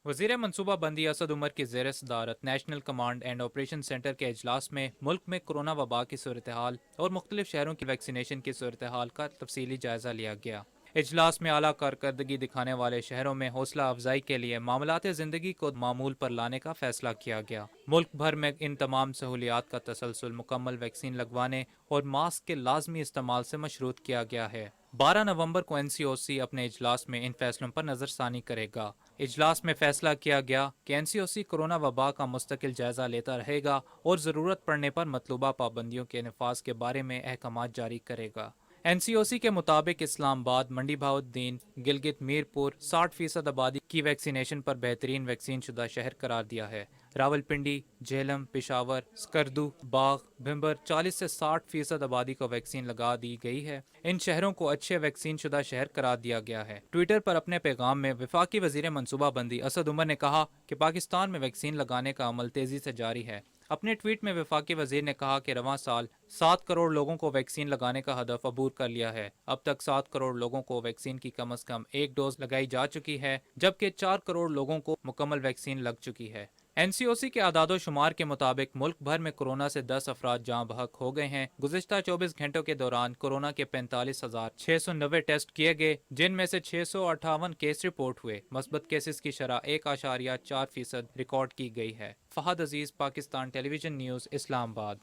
वज़ीर मनसूबा बंदी असद उमर की ज़ेर सदारत national command and operation centre के इजलास में मुल्क में कोरोना वबा की सूरत हाल और मुख्तलिफ शहरों की वैक्सीनेशन की सूरत हाल का तफसीली जायज़ा लिया गया। इजलास में आला कारकर्दगी दिखाने वाले शहरों में हौसला अफजाई के लिए मामलात ज़िंदगी को मामूल पर लाने का फैसला किया गया। मुल्क भर में इन तमाम सहूलियात का तसलसल मुकम्मल वैक्सीन लगवाने और मास्क के लाजमी इस्तेमाल से मशरूत किया गया है। 12 नवंबर को NCOC अपने इजलास में इन फैसलों पर नज़रसानी करेगा। इजलास में फैसला किया गया कि NCOC कोरोना वबा का मुस्तकिल जायजा लेता रहेगा और ज़रूरत पड़ने पर मतलूबा पाबंदियों के नफाज के बारे में अहकामात जारी करेगा। NCOC के मुताबिक इस्लामाबाद, मंडी बहाउद्दीन, गिलगित मीरपुर 60% आबादी की वैक्सीनेशन पर बेहतरीन वैक्सीन शुदा शहर करार दिया है। रावलपिंडी, झेलम, पेशावर, स्कर्दू, बाग, भिम्बर 40 से 60% आबादी को वैक्सीन लगा दी गई है। इन शहरों को अच्छे वैक्सीन शुदा शहर करार दिया गया है। ट्विटर पर अपने पैगाम में वफाकी वज़ीर मनसूबाबंदी असद उमर ने कहा कि पाकिस्तान में वैक्सीन लगाने का अमल तेज़ी से जारी है। अपने ट्वीट में वफाकी वज़ीर ने कहा कि रवां साल 7 करोड़ लोगों को वैक्सीन लगाने का हदफ अबूर कर लिया है। अब तक 7 करोड़ लोगों को वैक्सीन की कम अज़ कम एक डोज लगाई जा चुकी है जबकि 4 करोड़ लोगों को मुकम्मल वैक्सीन लग चुकी है। NCOC के आदादो शुमार के मुताबिक मुल्क भर में कोरोना से 10 अफराद जाँ बहक हो गए हैं। गुज़िश्ता 24 घंटों के दौरान कोरोना के 45,690 टेस्ट किए गए, जिनमें से 658 केस रिपोर्ट हुए। मस्बत केसेस की शरह 1.4% रिकॉर्ड की गई है। फ़हद अजीज़, पाकिस्तान टेलीविजन न्यूज़, इस्लामाबाद।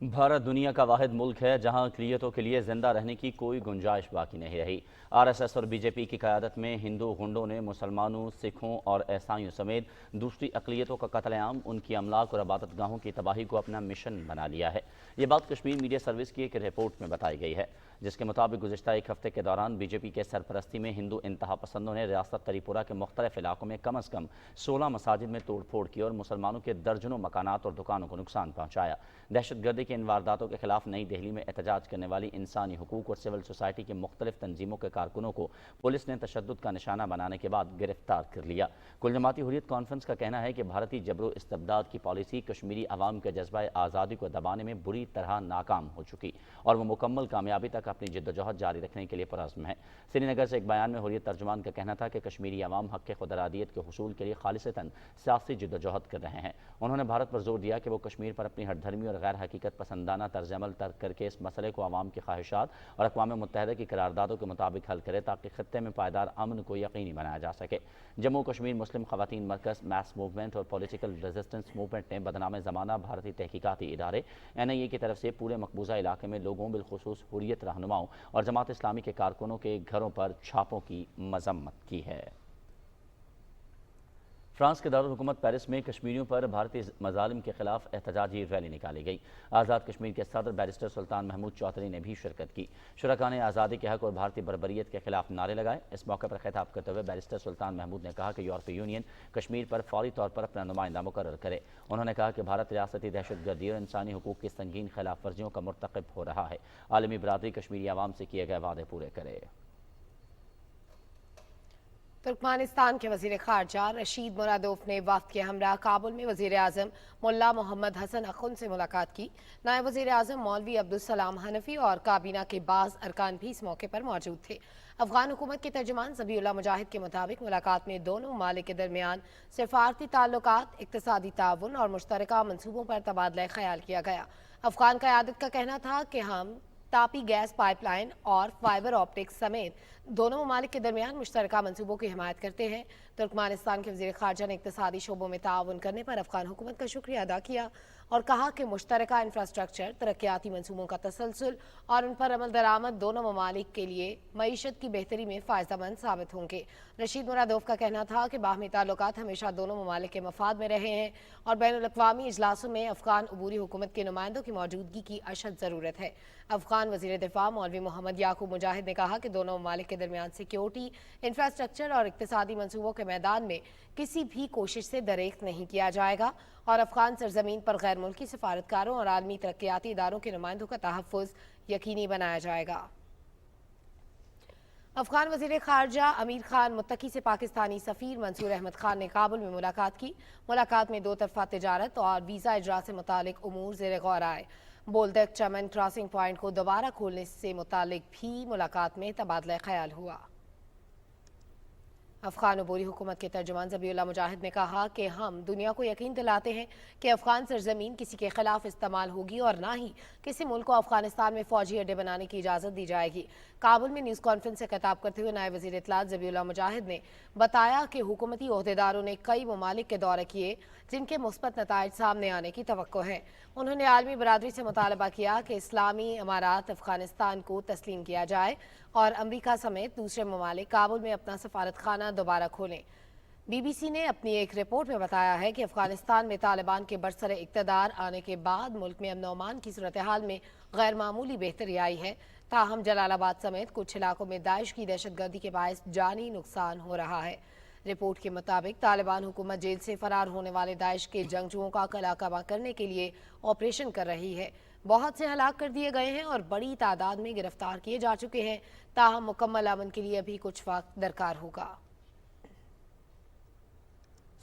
भारत दुनिया का वाहिद मुल्क है जहां अक़लियतों के लिए जिंदा रहने की कोई गुंजाइश बाकी नहीं रही। आरएसएस और बीजेपी की क़यादत में हिंदू गुंडों ने मुसलमानों, सिखों और ईसाइयों समेत दूसरी अक़लियतों का कत्लेआम, उनकी अमलाक और इबादत गाहों की तबाही को अपना मिशन बना लिया है। ये बात कश्मीर मीडिया सर्विस की एक रिपोर्ट में बताई गई है, जिसके मुताबिक गुज़िश्ता एक हफ्ते के दौरान बीजेपी के सरपरस्ती में हिंदू इंतहा पसंदों ने रियासत त्रिपुरा के मुख्तलिफ इलाकों में कम अज़ कम 16 मसाजिद में तोड़ फोड़ की और मुसलमानों के दर्जनों मकानात और दुकानों को नुकसान पहुँचाया। दहशतगर्दी के इन वारदातों के खिलाफ नई दिल्ली में एहतजाज करने वाली इंसानी हुकूक और सिविल सोसाइटी की मुख्तलिफ तंजीमों के कारकुनों को पुलिस ने तशद्दुद का निशाना बनाने के बाद गिरफ्तार कर लिया। कुल जमाती हुर्रियत कॉन्फ्रेंस का कहना है कि भारतीय जबरो इस्तबदाद की पॉलिसी कश्मीरी अवाम के जज्बा आज़ादी को दबाने में बुरी तरह नाकाम हो चुकी और वो मुकम्मल कामयाबी तक अपनी जिद्दोजहद जारी रखने के लिए पुरअज़्म है। श्रीनगर से एक बयान में हुर्रियत तर्जुमान का कहना था कि कश्मीरी अवाम हक़ खुदरादियत के हुसूल के लिए खालिसतन सियासी जिद्दोजहद कर रहे हैं। उन्होंने भारत पर जोर दिया कि वो कश्मीर पर अपनी हठधर्मी और गैर हकीकत पसंदाना तर्ज अमल तर्क करके इस मसले को अवाम की ख्वाहिशात और अक़वाम मुत्तहिदा की करारदादों के मुताबिक हल करे ताकि खत्ते में पायदार अमन को यकीनी बनाया जा सके। जम्मू कश्मीर मुस्लिम ख़वातीन मरकज़, मैस मूवमेंट और पॉलिटिकल रेजिस्टेंस मूवमेंट ने बदनाम ज़माना भारतीय तहकीकाती इदारे NIA की तरफ से पूरे मकबूजा इलाके में लोगों बिलखुसूस हुर्रियत रहनुमाओं और जमात इस्लामी के कारकुनों के घरों पर छापों की मजम्मत की है। फ्रांस के दारुल हुकूमत पेरिस में कश्मीरियों पर भारतीय मजालिम के खिलाफ एहतजाजी रैली निकाली गई। आज़ाद कश्मीर के सदर बैरिस्टर सुल्तान महमूद चौधरी ने भी शिरकत की। शुरका ने आज़ादी के हक और भारतीय बर्बरियत के खिलाफ नारे लगाए। इस मौके पर खिताब करते हुए बैरिस्टर सुल्तान महमूद ने कहा कि यूरोपीय यूनियन कश्मीर पर फौरी तौर पर अपना नुमाइंदा मुकर्रर करे। उन्होंने कहा कि भारत रियासती दहशतगर्दी और इंसानी हुकूक की संगीन खिलाफ वर्जियों का मुर्तकब हो रहा है। आलमी बरादरी कश्मीरी आवाम से किए गए वादे पूरे करे। तुर्कमानिस्तान के वज़ीर ख़ारजा रशीद मुरादोफ ने वफ़द के हमरा काबुल में वज़ीर आज़म मुल्ला मोहम्मद हसन अख़ुन से मुलाकात की। नायब वज़ीर आज़म मौलवी अब्दुल सलाम हनफी और काबीना के बाज़ अरकान भी इस मौके पर मौजूद थे। अफ़गान हुकूमत के तर्जुमान ज़बीउल्लाह मुजाहिद के मुताबिक मुलाकात में दोनों ममालिक के दरमियान सिफारती ताल्लुकात, इक़्तिसादी ताउन और मुश्तरका मनसूबों पर तबादला ख़याल किया गया। अफ़गान क़यादत का कहना था कि हम तापी गैस पाइपलाइन और फाइबर ऑप्टिक्स समेत दोनों ममालिक के दरमियान मुश्तरका मनसूबों की हिमायत करते हैं। तुर्कमानिस्तान के वज़ीर ख़ारजा ने इक़्तिसादी शोबों में ताउन करने पर अफ़गान हुकूमत का शुक्रिया अदा किया और कहा कि मुश्तरका इंफ्रास्ट्रक्चर, तरक्याती मनसूबों का तसलसल और उन पर अमल दरामद दोनों ममालिक के लिए मईशत की बेहतरी में फ़ायदेमंद साबित होंगे। रशीद मुरादोफ का कहना था कि बाहमी ताल्लुकात हमेशा दोनों ममालिक के मफाद में रहे हैं और बैनुल-अक़वामी इजलासों में अफ़गान अबूरी हुकूमत के नुमाइंदों की मौजूदगी की अशद ज़रूरत है। अफ़गान वज़ीर दिफ़ा मौलवी मोहम्मद याकूब मुजाहिद ने कहा कि दोनों ममालिक के दरमियान सिक्योरिटी, इंफ्रास्ट्रक्चर और इक़्तिसादी मनसूबों के मैदान में किसी भी कोशिश से दरेक नहीं किया जाएगा और अफ़गान सरजमीन पर गैर मुल्की सफारतकारों और आलमी तरक्याती इदारों के नुमाइंदों का तहफ़्फ़ुज़ यकीनी बनाया जाएगा। अफ़गान वज़ीर ख़ारजा अमीर खान मुत्तकी से पाकिस्तानी सफ़ीर मंसूर अहमद खान ने काबुल में मुलाकात की। मुलाकात में दो तरफ़ा तिजारत और वीज़ा इजरा से मुतालिक उमूर ज़ेर गौर आए। बोल्दक चमन क्रॉसिंग पॉइंट को दोबारा खोलने से मुतालिक भी मुलाकात में तबादला ख़याल हुआ। अफ़गान अबूरी हुकूमत के तर्जुमान ज़बीउल्लाह मुजाहिद ने कहा कि हम दुनिया को यकीन दिलाते हैं कि अफ़गान सरजमीन किसी के खिलाफ इस्तेमाल होगी और ना ही किसी मुल्क को अफ़गानिस्तान में फ़ौजी अड्डे बनाने की इजाज़त दी जाएगी। काबुल में न्यूज़ कॉन्फ्रेंस से खिताब करते हुए नायब वज़ीर इत्तलात ज़बीउल्लाह मुजाहिद ने बताया कि हुकूमती ओहदेदारों ने कई ममालिक के दौरे किए जिनके मुस्बत नताइज सामने आने की तवक्को है। उन्होंने आलमी बरादरी से मुतालबा किया कि इस्लामी अमारात अफ़गानिस्तान को तस्लीम किया जाए और अमरीका समेत दूसरे ममालिक काबुल में अपना सफारत खाना दोबारा खोलें। BBC ने अपनी एक रिपोर्ट में बताया है कि अफ़गानिस्तान में तालिबान के बरसरे इक़्तिदार आने के बाद मुल्क में अमन अमान की सूरत हाल में गैर मामूली बेहतरी आई है। ताहम जलालाबाद समेत कुछ इलाकों में दाइश की दहशतगर्दी के बायस जानी नुकसान हो रहा है। रिपोर्ट के मुताबिक तालिबान हुकूमत जेल से फरार होने वाले दाइश के जंगजुओं का कलाकबा करने के लिए ऑपरेशन कर रही है। बहुत से हलाक कर दिए गए हैं और बड़ी तादाद में गिरफ्तार किए जा चुके हैं। ताहम मुकम्मल अमन के लिए अभी कुछ वक्त दरकार होगा।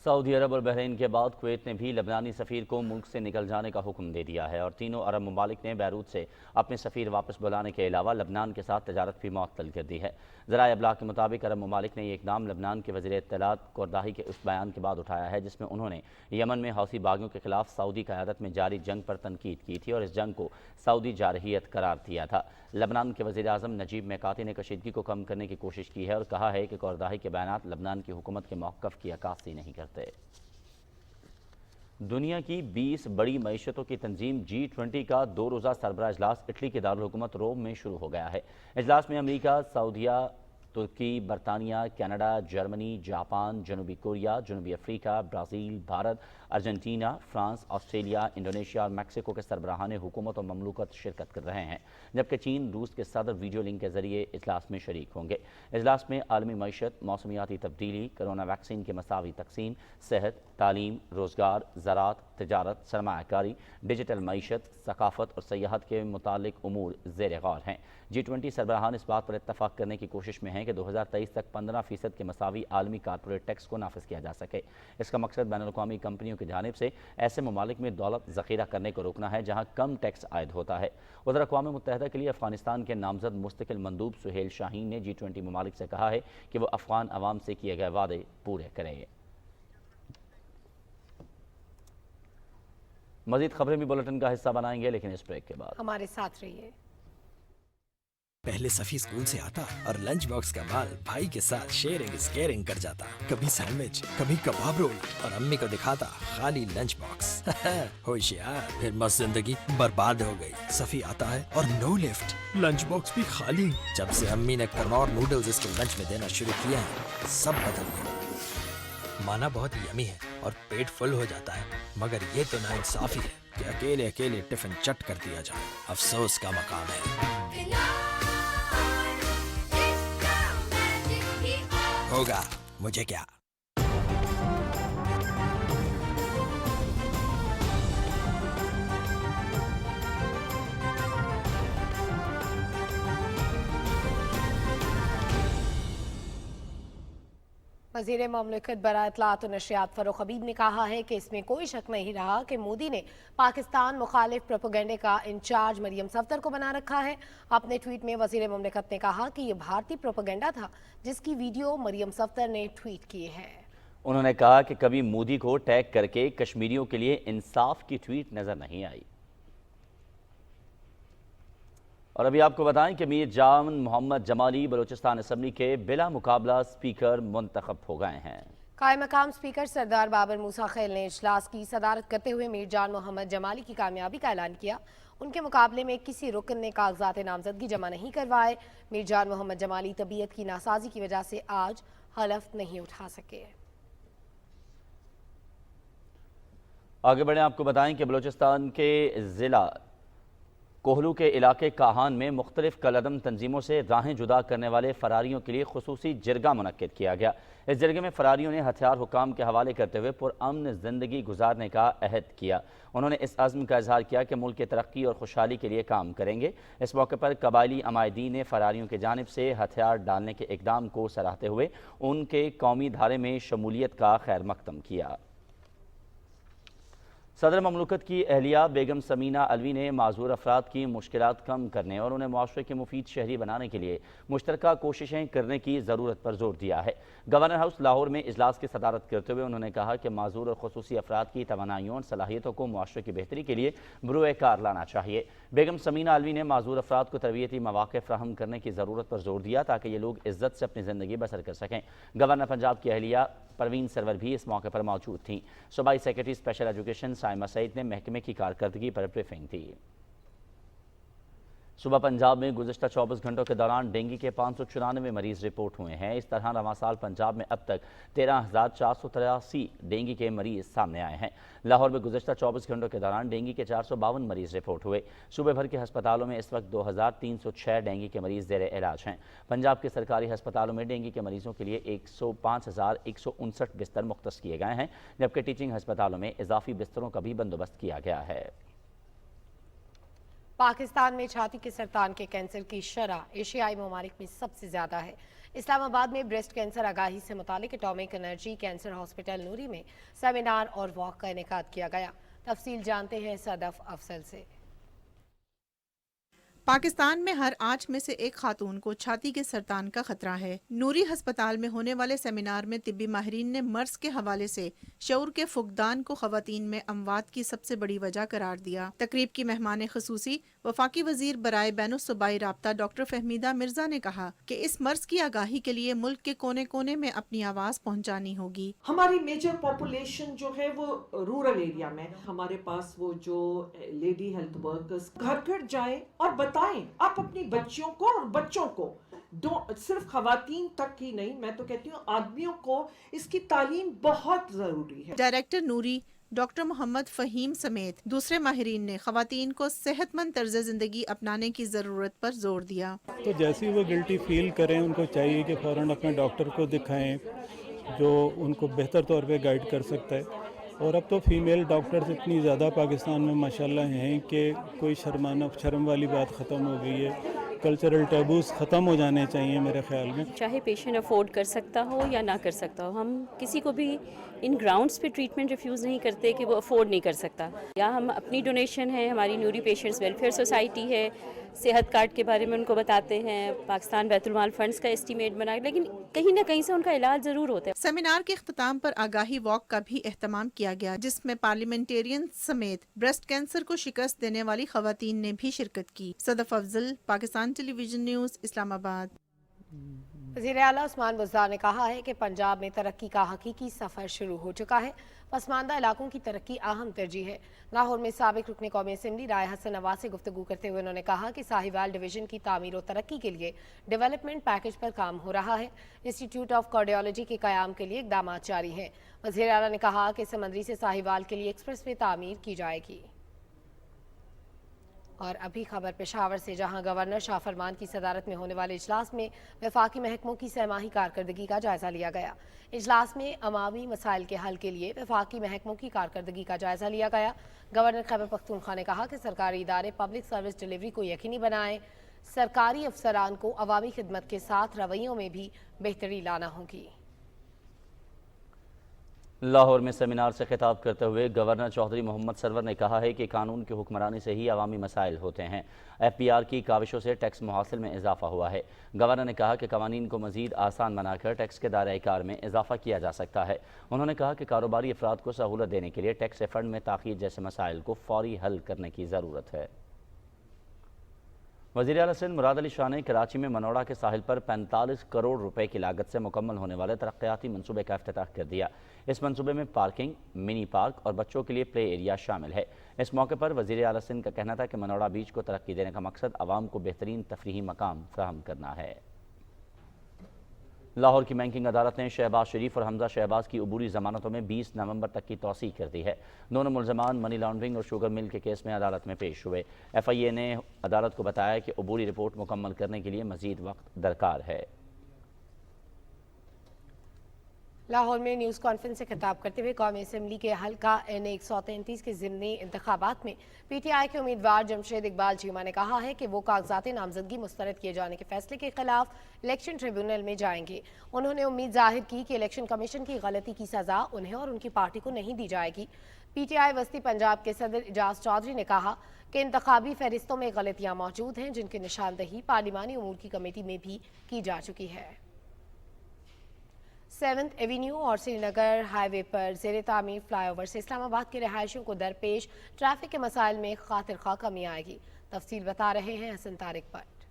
सऊदी अरब और बहरीन के बाद कुवैत ने भी लबनानी सफ़ीर को मुल्क से निकल जाने का हुक्म दे दिया है और तीनों अरब ममालिक ने बैरूत से अपने सफ़ीर वापस बुलाने के अलावा लबनान के साथ तजारत भी मुअत्तल कर दी है। ज़राए अबलाग के मुताबिक अरब ममालिक ने यह इक़दाम लबनान के वज़ीर इत्तलात कोरदाही के उस बयान के बाद उठाया है जिसमें उन्होंने यमन में हौसी बागियों के खिलाफ सऊदी क़यादत में जारी जंग पर तनकीद की थी और इस जंग को सऊदी जारहियत करार दिया था। लबनान के वज़ीर आज़म नजीब मैकाती ने कशीदगी को कम करने की कोशिश की है और कहा है कि कोरदाही के बयानात लबनान की हुकूमत के मौक़िफ़ की अक्कासी नहीं करते। दुनिया की 20 बड़ी मईशतों की तंजीम G20 का 2 रोज़ा सरबराह इजलास इटली के दारुल-हुकूमत रोम में शुरू हो गया है। इजलास में अमरीका, सऊदीया, तुर्की, बरतानिया, कनाडा, जर्मनी, जापान, जनूबी कोरिया, जनूबी Africa, Brazil, Bharat, Argentina, France, Australia, Indonesia और मैक्सिको के सरबराहान हुकूमत और ममलूकत शिरकत कर रहे हैं, जबकि चीन, रूस के सदर वीडियो लिंक के जरिए इजलास में शरीक होंगे। इजलास में आलमी मईशत, मौसमियाती तब्दीली, कोरोना वैक्सीन की मसावी तकसीम, सेहत, तालीम, रोज़गार, ज़राअत, तिजारत, सरमायाकारी, डिजिटल मईशत, सकाफत और सयाहत के मुतालिक उमूर ज़ेर गौर हैं। G20 सरबराहान इस बात पर इत्तफाक करने की कोशिश में हैं कि 2023 तक 15% के मसावी आलमी कारपोरेट टैक्स को नाफिज किया जा सके। इसका मकसद बैनुल-अक़वामी कंपनियों की जानिब से ऐसे ममालिक में दौलत ज़ख़ीरा करने को रोकना है जहाँ कम टैक्स आयद होता है। उधर अक़वाम मुत्तहिदा के लिए अफ़गानिस्तान के नामज़द मुस्तकिल मंदूब सुहेल शाहीन ने G20 ममालिक से कहा है कि वो अफ़गान अवाम से किए गए वादे पूरे करें। मज़ीद खबरें भी बुलेटिन का हिस्सा बनाएंगे, लेकिन इस ब्रेक के बाद हमारे साथ रहिए। पहले सफी स्कूल से आता और लंच बॉक्स का माल भाई के साथ शेयरिंग इज केयरिंग कर जाता। कभी सैंडविच, कभी कबाब रोल और अम्मी को दिखाता खाली लंच बॉक्स। होशियार, फिर मस्त जिंदगी बर्बाद हो गई। सफी आता है और नो लिफ्ट, लंच बॉक्स भी खाली। जब से अम्मी ने कनौर नूडल्स इसके लंच में देना शुरू किया है, सब बदल गया। माना बहुत यमी है और पेट फुल हो जाता है, मगर ये तो नाइंसाफी है कि अकेले अकेले टिफिन चट कर दिया जाए। अफसोस का मकाम है। होगा मुझे क्या। वज़ीर ममलिकत बराए इत्तलात और नशरियात फ़ारूक हबीब ने कहा है कि इसमें कोई शक नहीं रहा कि मोदी ने पाकिस्तान मुखालिफ प्रोपेगेंडे का इंचार्ज मरियम सफ़दर को बना रखा है। अपने ट्वीट में वज़ीर ममलिकत ने कहा कि यह भारतीय प्रोपेगेंडा था जिसकी वीडियो मरियम सफ़दर ने ट्वीट की है। उन्होंने कहा कि कभी मोदी को टैग करके कश्मीरियों के लिए इंसाफ की ट्वीट नजर नहीं आई। और अभी आपको बताएं कि मीर जान मोहम्मद जमाली बलूचिस्तान असम्बली के बिला मुकाबला स्पीकर मुंतखब हो गए हैं। कायम मकाम स्पीकर सरदार बाबर मूसा खैल ने इजलास की सदारत करते हुए मीर जान मोहम्मद जमाली की कामयाबी का ऐलान किया। उनके मुकाबले में किसी रुकन ने कागजात नामजदगी जमा नहीं करवाए। मीर जान मोहम्मद जमाली तबीयत की नासाजी की वजह से आज हलफ नहीं उठा सके। आगे बढ़े, आपको बताएं कि बलूचिस्तान के ज़िला कोहलू के इलाके काहान में मुख्तलिफ कलअदम तंजीमों से राहें जुदा करने वाले फरारियों के लिए खुसूसी जिरगा मुनक्किद किया गया। इस जिरगे में फरारियों ने हथियार हुकाम के हवाले करते हुए पुरअमन ज़िंदगी गुजारने का अहद किया। उन्होंने इस अज़्म का इजहार किया कि मुल्क की तरक्की और खुशहाली के लिए काम करेंगे। इस मौके पर कबायली अमायदीन ने फरारियों की जानिब से हथियार डालने के इक़दाम को सराहते हुए उनके कौमी धारे में शमूलियत का खैर मकदम किया। सदर ममलूकत की अहलिया बेगम समीना अलवी ने माजूर अफराद की मुश्किलात कम करने और उन्हें मुआशरे के मुफीद शहरी बनाने के लिए मुश्तरका कोशिशें करने की ज़रूरत पर जोर दिया है। गवर्नर हाउस लाहौर में इजलास की सदारत करते हुए उन्होंने कहा कि माजूर और खुसूसी अफराद की तवानाइयों और सलाहियतों को मुआशरे की बेहतरी के लिए बरूए कार लाना चाहिए। बेगम समीना अलवी ने माजूर अफराद को तरबियती मौक़े फराहम करने की ज़रूरत पर जोर दिया ताकि ये लोग इज्जत से अपनी ज़िंदगी बसर कर सकें। गवर्नर पंजाब की अहलिया परवीन सरवर भी इस मौके पर मौजूद थीं। सूबाई secretary special education Saima Saeed ने महकमे की कारकर्दगी पर ब्रीफिंग दी। सुबह पंजाब में गुज़श्ता 24 घंटों के दौरान डेंगू के 594 मरीज़ रिपोर्ट हुए हैं। इस तरह रवां साल पंजाब में अब तक 13,483 डेंगू के मरीज़ सामने आए हैं। लाहौर में गुज़श्ता 24 घंटों के दौरान डेंगू के 452 मरीज़ रिपोर्ट हुए। सूबे भर के हस्पतालों में इस वक्त 2,306 डेंगू के मरीज़ ज़ेर इलाज हैं। पंजाब के सरकारी हस्पतालों में डेंगू के मरीज़ों के लिए 105,159 बिस्तर मुख्तस किए गए हैं, जबकि टीचिंग हस्पतालों में इजाफी बिस्तरों का भी बंदोबस्त किया गया है। पाकिस्तान में छाती के सरतान के कैंसर की शरह एशियाई ममालिक में सबसे ज़्यादा है। इस्लामाबाद में ब्रेस्ट कैंसर आगाही से मुतालिक एटॉमिक एनर्जी कैंसर हॉस्पिटल नूरी में सेमिनार और वॉक का इनेकाद किया गया। तफसील जानते हैं सदफ अफसल से। پاکستان میں ہر 8 میں سے ایک خاتون کو چھاتی کے سرطان کا خطرہ ہے۔ نوری ہسپتال میں ہونے والے سیمینار میں طبی ماہرین نے مرض کے حوالے سے شعور کے فقدان کو خواتین میں اموات کی سب سے بڑی وجہ قرار دیا۔ تقریب کی مہمان خصوصی وفاقی وزیر برائے بین الصوبائی رابطہ ڈاکٹر فہمیدہ مرزا نے کہا کہ اس مرض کی آگاہی کے لیے ملک کے کونے کونے میں اپنی آواز پہنچانی ہوگی۔ ہماری میجر پاپولیشن جو ہے وہ رورل ایریا میں، ہمارے پاس وہ جو لیڈی ہیلتھ ورکرز گھر گھر جائیں اور بتائیں آپ اپنی بچیوں کو اور بچوں کو، صرف خواتین تک ہی نہیں، میں تو کہتی ہوں آدمیوں کو اس کی تعلیم بہت ضروری ہے۔ ڈائریکٹر نوری ڈاکٹر محمد فہیم سمیت دوسرے ماہرین نے خواتین کو صحت مند طرز زندگی اپنانے کی ضرورت پر زور دیا۔ تو جیسے وہ گلٹی فیل کریں ان کو چاہیے کہ فوراً اپنے ڈاکٹر کو دکھائیں جو ان کو بہتر طور پہ گائیڈ کر سکتا ہے۔ اور اب تو فیمیل ڈاکٹرز اتنی زیادہ پاکستان میں ماشاءاللہ ہیں کہ کوئی شرم والی بات ختم ہو گئی ہے۔ کلچرل ٹیبوز ختم ہو جانے چاہیے میرے خیال میں۔ چاہے پیشنٹ افورڈ کر سکتا ہو یا نہ کر سکتا ہو، ہم کسی کو بھی ان گراؤنڈز پہ ٹریٹمنٹ ریفیوز نہیں کرتے کہ وہ افورڈ نہیں کر سکتا، یا ہم اپنی ڈونیشن ہے، ہماری نوری پیشنٹس ویلفیئر سوسائٹی ہے، صحت کارڈ کے بارے میں ان کو بتاتے ہیں، پاکستان بیت المال فنڈز کا اسٹیمیٹ بنا، لیکن کہیں نہ کہیں سے ان کا علاج ضرور ہوتا ہے۔ سیمینار کے اختتام پر آگاہی واک کا بھی اہتمام کیا گیا، جس میں پارلیمنٹیرین سمیت بریسٹ کینسر کو شکست دینے والی خواتین نے بھی شرکت کی۔ صدف افضل، پاکستان ٹیلی ویژن نیوز، اسلام آباد۔ وزیر اعلیٰ عثمان بزدار نے کہا ہے کہ پنجاب میں ترقی کا حقیقی سفر شروع ہو چکا ہے، پسماندہ علاقوں کی ترقی اہم ترجیح ہے۔ لاہور میں سابق رکن قومی اسمبلی رائے حسن نواز سے گفتگو کرتے ہوئے انہوں نے کہا کہ ساہیوال ڈویژن کی تعمیر و ترقی کے لیے ڈیولپمنٹ پیکج پر کام ہو رہا ہے۔ انسٹیٹیوٹ آف کارڈیالوجی کے قیام کے لیے اقدامات جاری ہیں۔ وزیر اعلیٰ نے کہا کہ سمندری سے ساہیوال کے لیے ایکسپریس وے تعمیر کی جائے گی۔ اور ابھی خبر پشاور سے، جہاں گورنر شاہ فرمان کی صدارت میں ہونے والے اجلاس میں وفاقی محکموں کی سہ ماہی کارکردگی کا جائزہ لیا گیا۔ اجلاس میں عوامی مسائل کے حل کے لیے وفاقی محکموں کی کارکردگی کا جائزہ لیا گیا۔ گورنر خیبر پختونخوا نے کہا کہ سرکاری ادارے پبلک سروس ڈیلیوری کو یقینی بنائیں، سرکاری افسران کو عوامی خدمت کے ساتھ رویوں میں بھی بہتری لانا ہوگی۔ لاہور میں سیمینار سے خطاب کرتے ہوئے گورنر چودھری محمد سرور نے کہا ہے کہ قانون کی حکمرانی سے ہی عوامی مسائل ہوتے ہیں۔ ایف پی آر کی کاوشوں سے ٹیکس محاصل میں اضافہ ہوا ہے۔ گورنر نے کہا کہ قوانین کو مزید آسان بنا کر ٹیکس کے دائرۂ کار میں اضافہ کیا جا سکتا ہے۔ انہوں نے کہا کہ کاروباری افراد کو سہولت دینے کے لیے ٹیکس ریفنڈ میں تاخیر جیسے مسائل کو فوری حل کرنے کی ضرورت ہے۔ وزیر اعلیٰ سندھ مراد علی شاہ نے کراچی میں منوڑا کے ساحل پر 45 کروڑ روپے کی لاگت سے مکمل ہونے والے ترقیاتی منصوبے کا افتتاح کر دیا۔ اس منصوبے میں پارکنگ، منی پارک اور بچوں کے لیے پلے ایریا شامل ہے۔ اس موقع پر وزیر اعلیٰ سندھ کا کہنا تھا کہ منوڑا بیچ کو ترقی دینے کا مقصد عوام کو بہترین تفریحی مقام فراہم کرنا ہے۔ لاہور کی بینکنگ عدالت نے شہباز شریف اور حمزہ شہباز کی عبوری ضمانتوں میں 20 نومبر تک کی توسیع کر دی ہے۔ دونوں ملزمان منی لانڈرنگ اور شوگر مل کے کیس میں عدالت میں پیش ہوئے۔ ایف آئی اے نے عدالت کو بتایا کہ عبوری رپورٹ مکمل کرنے کے لیے مزید وقت درکار ہے۔ لاہور میں نیوز کانفرنس سے خطاب کرتے ہوئے قومی اسمبلی کے حلقہ این 133 کے ضمنی انتخابات میں پی ٹی آئی کے امیدوار جمشید اقبال چیمہ نے کہا ہے کہ وہ کاغذات نامزدگی مسترد کیے جانے کے فیصلے کے خلاف الیکشن ٹریبیونل میں جائیں گے۔ انہوں نے امید ظاہر کی کہ الیکشن کمیشن کی غلطی کی سزا انہیں اور ان کی پارٹی کو نہیں دی جائے گی۔ پی ٹی آئی وسطی پنجاب کے صدر اعجاز چودھری نے کہا کہ انتخابی فہرستوں میں غلطیاں موجود ہیں، جن کی نشاندہی پارلیمانی امور کی کمیٹی میں بھی کی جا چکی ہے۔ 7th ایونیو اور سری نگر ہائی وے پر زیر تعمیر فلائی اوور سے اسلام آباد کے رہائشیوں کو درپیش ٹریفک کے مسائل میں خاطر خواہ کمی آئے گی۔ تفصیل بتا رہے ہیں حسن طارق بٹ۔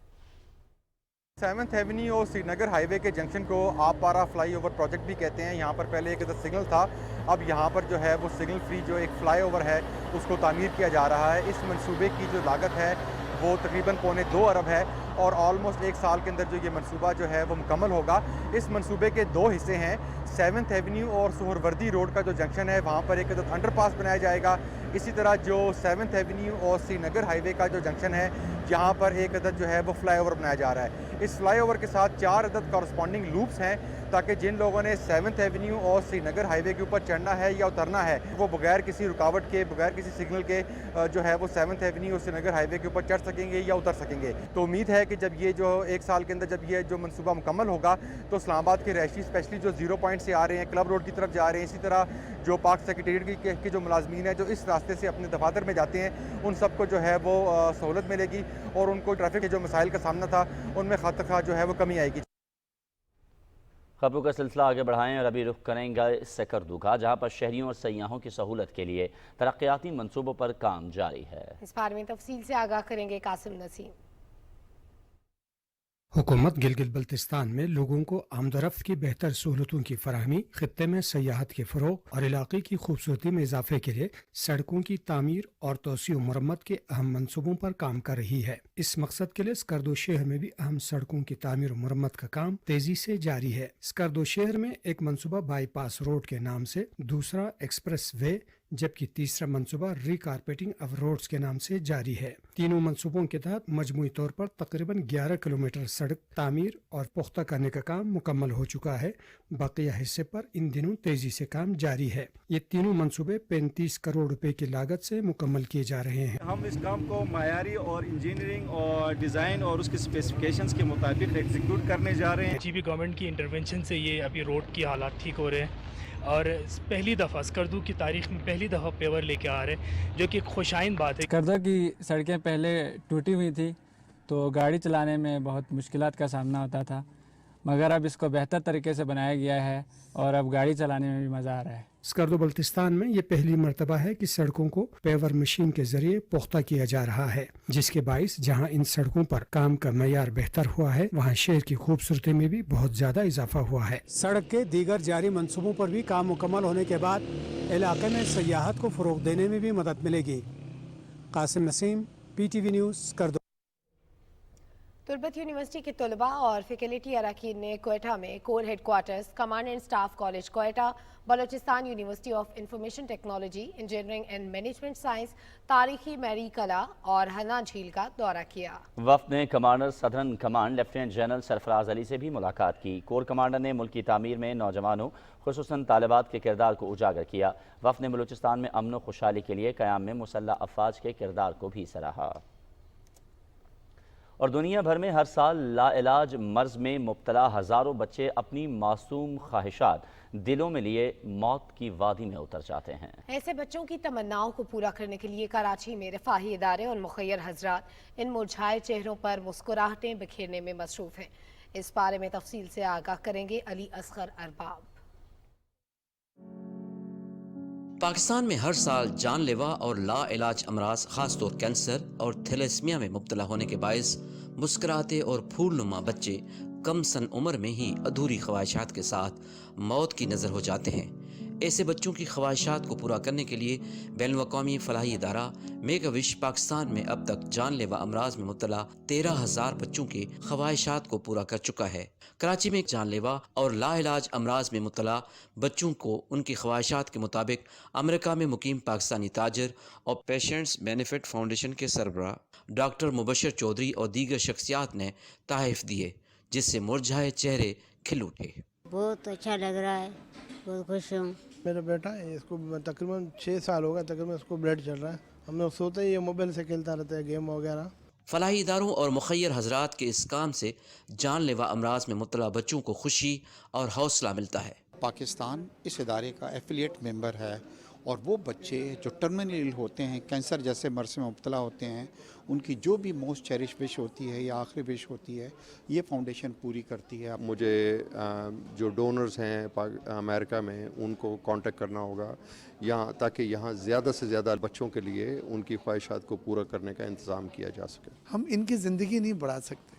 7th ایونیو اور سری نگر ہائی وے کے جنکشن کو آپ پارا فلائی اوور پروجیکٹ بھی کہتے ہیں۔ یہاں پر پہلے ایک سگنل تھا، اب یہاں پر جو ہے وہ سگنل فری جو ایک فلائی اوور ہے اس کو تعمیر کیا جا رہا ہے۔ اس منصوبے کی جو لاگت ہے وہ تقریباً 2.25 ارب ہے اور آلموسٹ 1 سال کے اندر جو یہ منصوبہ جو ہے وہ مکمل ہوگا۔ اس منصوبے کے 2 حصے ہیں۔ 7th ایونیو اور سہروردی روڈ کا جو جنکشن ہے وہاں پر ایک عدد انڈر پاس بنایا جائے گا۔ اسی طرح جو 7th ایونیو اور سری نگر ہائی وے کا جو جنکشن ہے یہاں پر ایک عدد جو ہے وہ فلائی اوور بنایا جا رہا ہے۔ اس فلائی اوور کے ساتھ 4 عدد کورسپونڈنگ لوپس ہیں ताकि जिन लोगों ने 7th एवेन्यू और श्रीनगर हाईवे के ऊपर चढ़ना है या उतरना है वो बगैर किसी रुकावट के, बगैर किसी सिग्नल के जो है वो 7th एवेन्यू और श्रीनगर हाईवे के ऊपर चढ़ सकेंगे या उतर सकेंगे। तो उम्मीद है कि जब ये जो 1 साल के अंदर जब ये जो मंसूबा मुकम्मल होगा तो इस्लामाबाद के रहायशी स्पेशली जो 0 पॉइंट से आ रहे हैं, क्लब रोड की तरफ जा रहे हैं, इसी तरह जो पाक सेक्रेटेरिएट के जो मुलाजमीन हैं जो इस रास्ते से अपने दफातर में जाते हैं, उन सबको जो है वो सहूलत मिलेगी और उनको ट्रैफिक के जो मसाइल का सामना था उनमें ख़ातिर जो है वो कमी आएगी। खबरों का सिलसिला आगे बढ़ाएं और अभी रुख करेंगे सकरदू का, जहां पर शहरियों और सयाहों की सहूलत के लिए तरक्याती मंसूबों पर काम जारी है। इस बारे में तफसील से आगाह करेंगे कासिम नसीम। हुकूमत गिलगित बल्तिस्तान में लोगों को आमदरफ्त की बेहतर सहूलतों की फराहमी, खित्ते में सयाहत के फ़रोग़ और इलाके की खूबसूरती में इजाफे के लिए सड़कों की तामीर और तोसी व मरम्मत के अहम मनसूबों पर काम कर रही है। इस मकसद के लिए स्कर्दो शहर में भी अहम सड़कों की तामीर और मरम्मत का काम तेजी से जारी है। स्कर्दो शहर में एक मनसूबा बाईपास रोड के नाम से, दूसरा एक्सप्रेस वे, जबकि तीसरा मंसूबा रिकारपेटिंग ऑफ रोड्स के नाम से जारी है। तीनों मंसूबों के तहत मजमूई तौर पर तकरीबन 11 किलोमीटर सड़क तामीर और पुख्ता करने का काम मुकम्मल हो चुका है। बकिया हिस्से पर इन दिनों तेजी से काम जारी है। ये तीनों मंसूबे 35 करोड़ रुपए की लागत से मुकम्मल किए जा रहे हैं। हम इस काम को मायारी और इंजीनियरिंग और डिज़ाइन और उसके स्पेसिफिकेशंस के मुताबिक एग्जीक्यूट करने जा रहे हैं। जीबी गवर्नमेंट की इंटरवेंशन से ये अभी रोड की हालात ठीक हो रहे हैं और पहली दफ़ा स्कर्दू की तारीख में पहली दफ़ा पेवर लेके आ रहे हैं, जो कि खुशाइन बात है। स्कर्दू की सड़कें पहले टूटी हुई थी तो गाड़ी चलाने में बहुत मुश्किलात का सामना होता था, मगर अब इसको बेहतर तरीके से बनाया गया है और अब गाड़ी चलाने में भी मज़ा आ रहा है। स्कर्दो बल्तिस्तान में ये पहली मर्तबा है कि सड़कों को पेवर मशीन के जरिए पुख्ता किया जा रहा है, जिसके बाइस जहां इन सड़कों पर काम का मयार बेहतर हुआ है, वहां शहर की खूबसूरती में भी बहुत ज्यादा इजाफा हुआ है। सड़क के दीगर जारी मंसूबों पर भी काम मुकम्मल होने के बाद इलाके में सयाहत को फरोग देने में भी मदद मिलेगी। Qasim Naseem, PTV news, Skardu. Turbat university के तलबा और फैकल्टी अरकान ने कोयटा में corps headquarters, command and staff college Quetta, Balochistan university of information technology, engineering and management science, तारीखी मैरी कला और हना झील का दौरा किया। वफ्द ने commander southern command lieutenant general Sarfaraz Ali से भी मुलाकात की। कोर कमांडर ने मुल्क की तामीर में नौजवानों खुसूसन तालिबात के किरदार को उजागर किया। वफ्द ने बलोचिस्तान में अमन व खुशहाली के लिए क़याम में मुसल्लह अफवाज के किरदार को भी सराहा। और दुनिया भर में हर साल लाइलाज मर्ज में मुब्तला हज़ारों बच्चे अपनी मासूम ख्वाहिशात दिलों में लिए मौत की वादी में उतर जाते हैं। ऐसे बच्चों की तमन्नाओं को पूरा करने के लिए कराची में रफाही इदारे और मुखय्यर हजरात इन मुरझाए चेहरों पर मुस्कुराहटें बिखेरने में मसरूफ हैं। इस बारे में तफसील से आगाह करेंगे अली असगर अरबाब। पाकिस्तान में हर साल जानलेवा और लाइलाज अमराज खासतौर कैंसर और थैलेसीमिया में मुब्तला होने के बायस मुस्कुराते और फूलनुमा बच्चे कम सन उम्र में ही अधूरी ख्वाहिशात के साथ मौत की नज़र हो जाते हैं। ऐसे बच्चों की ख्वाहिशात को पूरा करने के लिए बैनुल-अक़वामी फलाही इदारा मेक अ विश पाकिस्तान में अब तक जानलेवा अमराज में मुब्तला 13,000 बच्चों की ख्वाहिशात को पूरा कर चुका है। कराची में जानलेवा और लाइलाज अमराज में मुब्तला बच्चों को उनकी ख्वाहिशात के मुताबिक अमेरिका में मुकीम पाकिस्तानी ताजर और पेशेंट्स बेनिफिट फाउंडेशन के सरबराह डॉक्टर मुबशर चौधरी और दीगर शख्सियात ने तहफ़ दिए, जिससे मुरझाए चेहरे खिल उठे। बहुत अच्छा लग रहा है, बहुत खुश हूँ। मेरा बेटा है, इसको तकरीबन 6 साल हो गया, तकरीबन इसको ब्लड चल रहा है। हम लोग सोते ही ये मोबाइल से खेलता रहता है, गेम वगैरह। फलाही इदारों और मुखय्यर हजरात के इस काम से जानलेवा अमराज में मुब्तला बच्चों को खुशी और हौसला मिलता है। पाकिस्तान इस इदारे का एफिलिएट मेंबर है और वो बच्चे जो टर्मिनल होते हैं, कैंसर जैसे मर्ज में मुब्तला होते हैं, उनकी जो भी मोस्ट चेरिश विश होती है या आखिरी विश होती है, ये फाउंडेशन पूरी करती है। मुझे जो डोनर्स हैं अमेरिका में उनको कांटेक्ट करना होगा यहाँ, ताकि यहाँ ज़्यादा से ज़्यादा बच्चों के लिए उनकी ख्वाहिशात को पूरा करने का इंतज़ाम किया जा सके। हम इनकी ज़िंदगी नहीं बढ़ा सकते,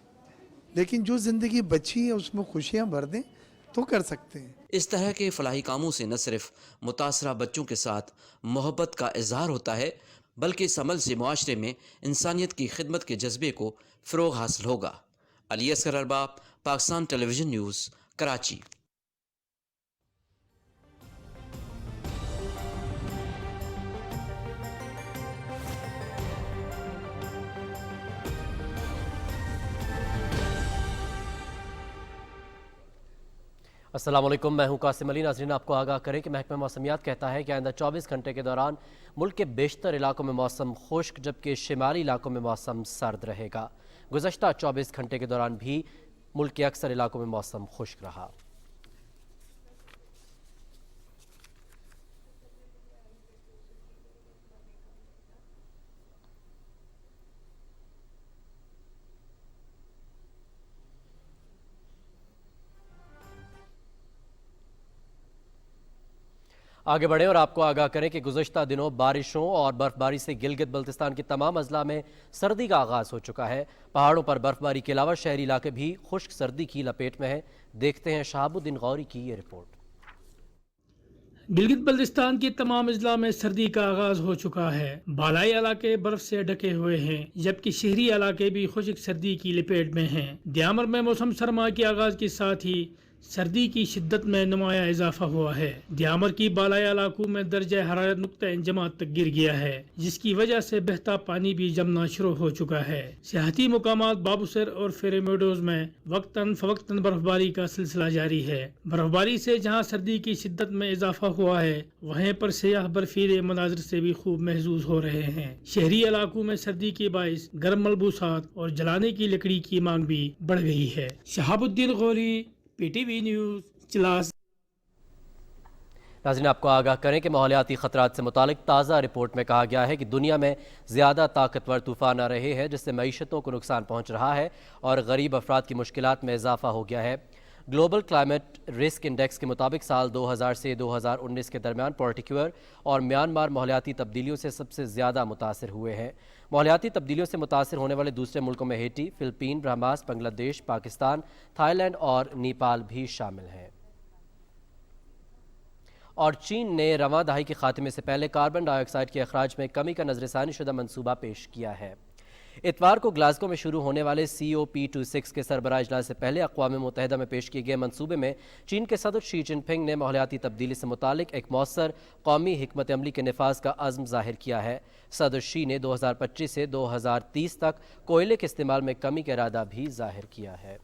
लेकिन जो ज़िंदगी बची है उसमें खुशियाँ भर दें तो कर सकते हैं। इस तरह के फलाही कामों से न सिर्फ मुतासरा बच्चों के साथ मोहब्बत का इजहार होता है, बल्कि इस अमल से मुआशरे में इंसानियत की खिदमत के जज्बे को फ़रोग़ हासिल होगा। Ali Asghar Arbab, Pakistan television news, Karachi. السلام علیکم، میں ہوں قاسم علی۔ ناظرین، آپ کو آگاہ کریں کہ محکمہ موسمیات کہتا ہے کہ آئندہ 24 گھنٹے کے دوران ملک کے بیشتر علاقوں میں موسم خشک جبکہ شمالی علاقوں میں موسم سرد رہے گا۔ گزشتہ 24 گھنٹے کے دوران بھی ملک کے اکثر علاقوں میں موسم خشک رہا۔ آگے بڑھیں اور آپ کو آگاہ کریں کہ گزشتہ دنوں بارشوں اور برف باری سے گلگت بلتستان کے تمام اضلاع میں سردی کا آغاز ہو چکا ہے۔ پہاڑوں پر برف باری کے علاوہ شہری علاقے بھی خشک سردی کی لپیٹ میں ہیں۔ دیکھتے ہیں شہاب الدین غوری کی یہ رپورٹ۔ گلگت بلتستان کے تمام اضلاع میں سردی کا آغاز ہو چکا ہے۔ بالائی علاقے برف سے ڈھکے ہوئے ہیں جبکہ شہری علاقے بھی خشک سردی کی لپیٹ میں ہیں۔ دیامر میں موسم سرما کے آغاز کے ساتھ ہی سردی کی شدت میں نمایاں اضافہ ہوا ہے۔ دیامر کی بالائی علاقوں میں درجہ حرارت نقطہ انجماد تک گر گیا ہے جس کی وجہ سے بہتا پانی بھی جمنا شروع ہو چکا ہے۔ سیاحتی مقامات بابوسر اور فیری میڈوز میں وقتاً فوقتاً برف باری کا سلسلہ جاری ہے۔ برف باری سے جہاں سردی کی شدت میں اضافہ ہوا ہے وہیں پر سیاح برفیلے مناظر سے بھی خوب محظوظ ہو رہے ہیں۔ شہری علاقوں میں سردی کے باعث گرم ملبوسات اور جلانے کی لکڑی کی مانگ بھی بڑھ گئی ہے۔ شہاب الدین Ghori, P T V news, Chilas. ناظرین، آپ کو آگاہ کریں کہ ماحولیاتی خطرات سے متعلق تازہ رپورٹ میں کہا گیا ہے کہ دنیا میں زیادہ طاقتور طوفان آ رہے ہیں جس سے معیشتوں کو نقصان پہنچ رہا ہے اور غریب افراد کی مشکلات میں اضافہ ہو گیا ہے۔ گلوبل کلائمیٹ رسک انڈیکس کے مطابق سال 2000 سے 2019 کے درمیان پارٹیکولر اور میانمار ماحولیاتی تبدیلیوں سے سب سے زیادہ متاثر ہوئے ہیں۔ ماحولیاتی تبدیلیوں سے متاثر ہونے والے دوسرے ملکوں میں ہیٹی، فلپین، برہماس، بنگلہ دیش، پاکستان، تھائی لینڈ اور نیپال بھی شامل ہیں۔ اور چین نے رواں دہائی کے خاتمے سے پہلے کاربن ڈائی آکسائیڈ کے اخراج میں کمی کا نظر ثانی شدہ منصوبہ پیش کیا ہے۔ اتوار کو گلاسگو میں شروع ہونے والے COP26 کے سربراہ اجلاس سے پہلے اقوام متحدہ میں پیش کیے گئے منصوبے میں چین کے صدر شی جن پنگ نے ماحولیاتی تبدیلی سے متعلق ایک مؤثر قومی حکمت عملی کے نفاذ کا عزم ظاہر کیا ہے۔ صدر شی نے 2025 سے 2030 تک کوئلے کے استعمال میں کمی کا ارادہ بھی ظاہر کیا ہے۔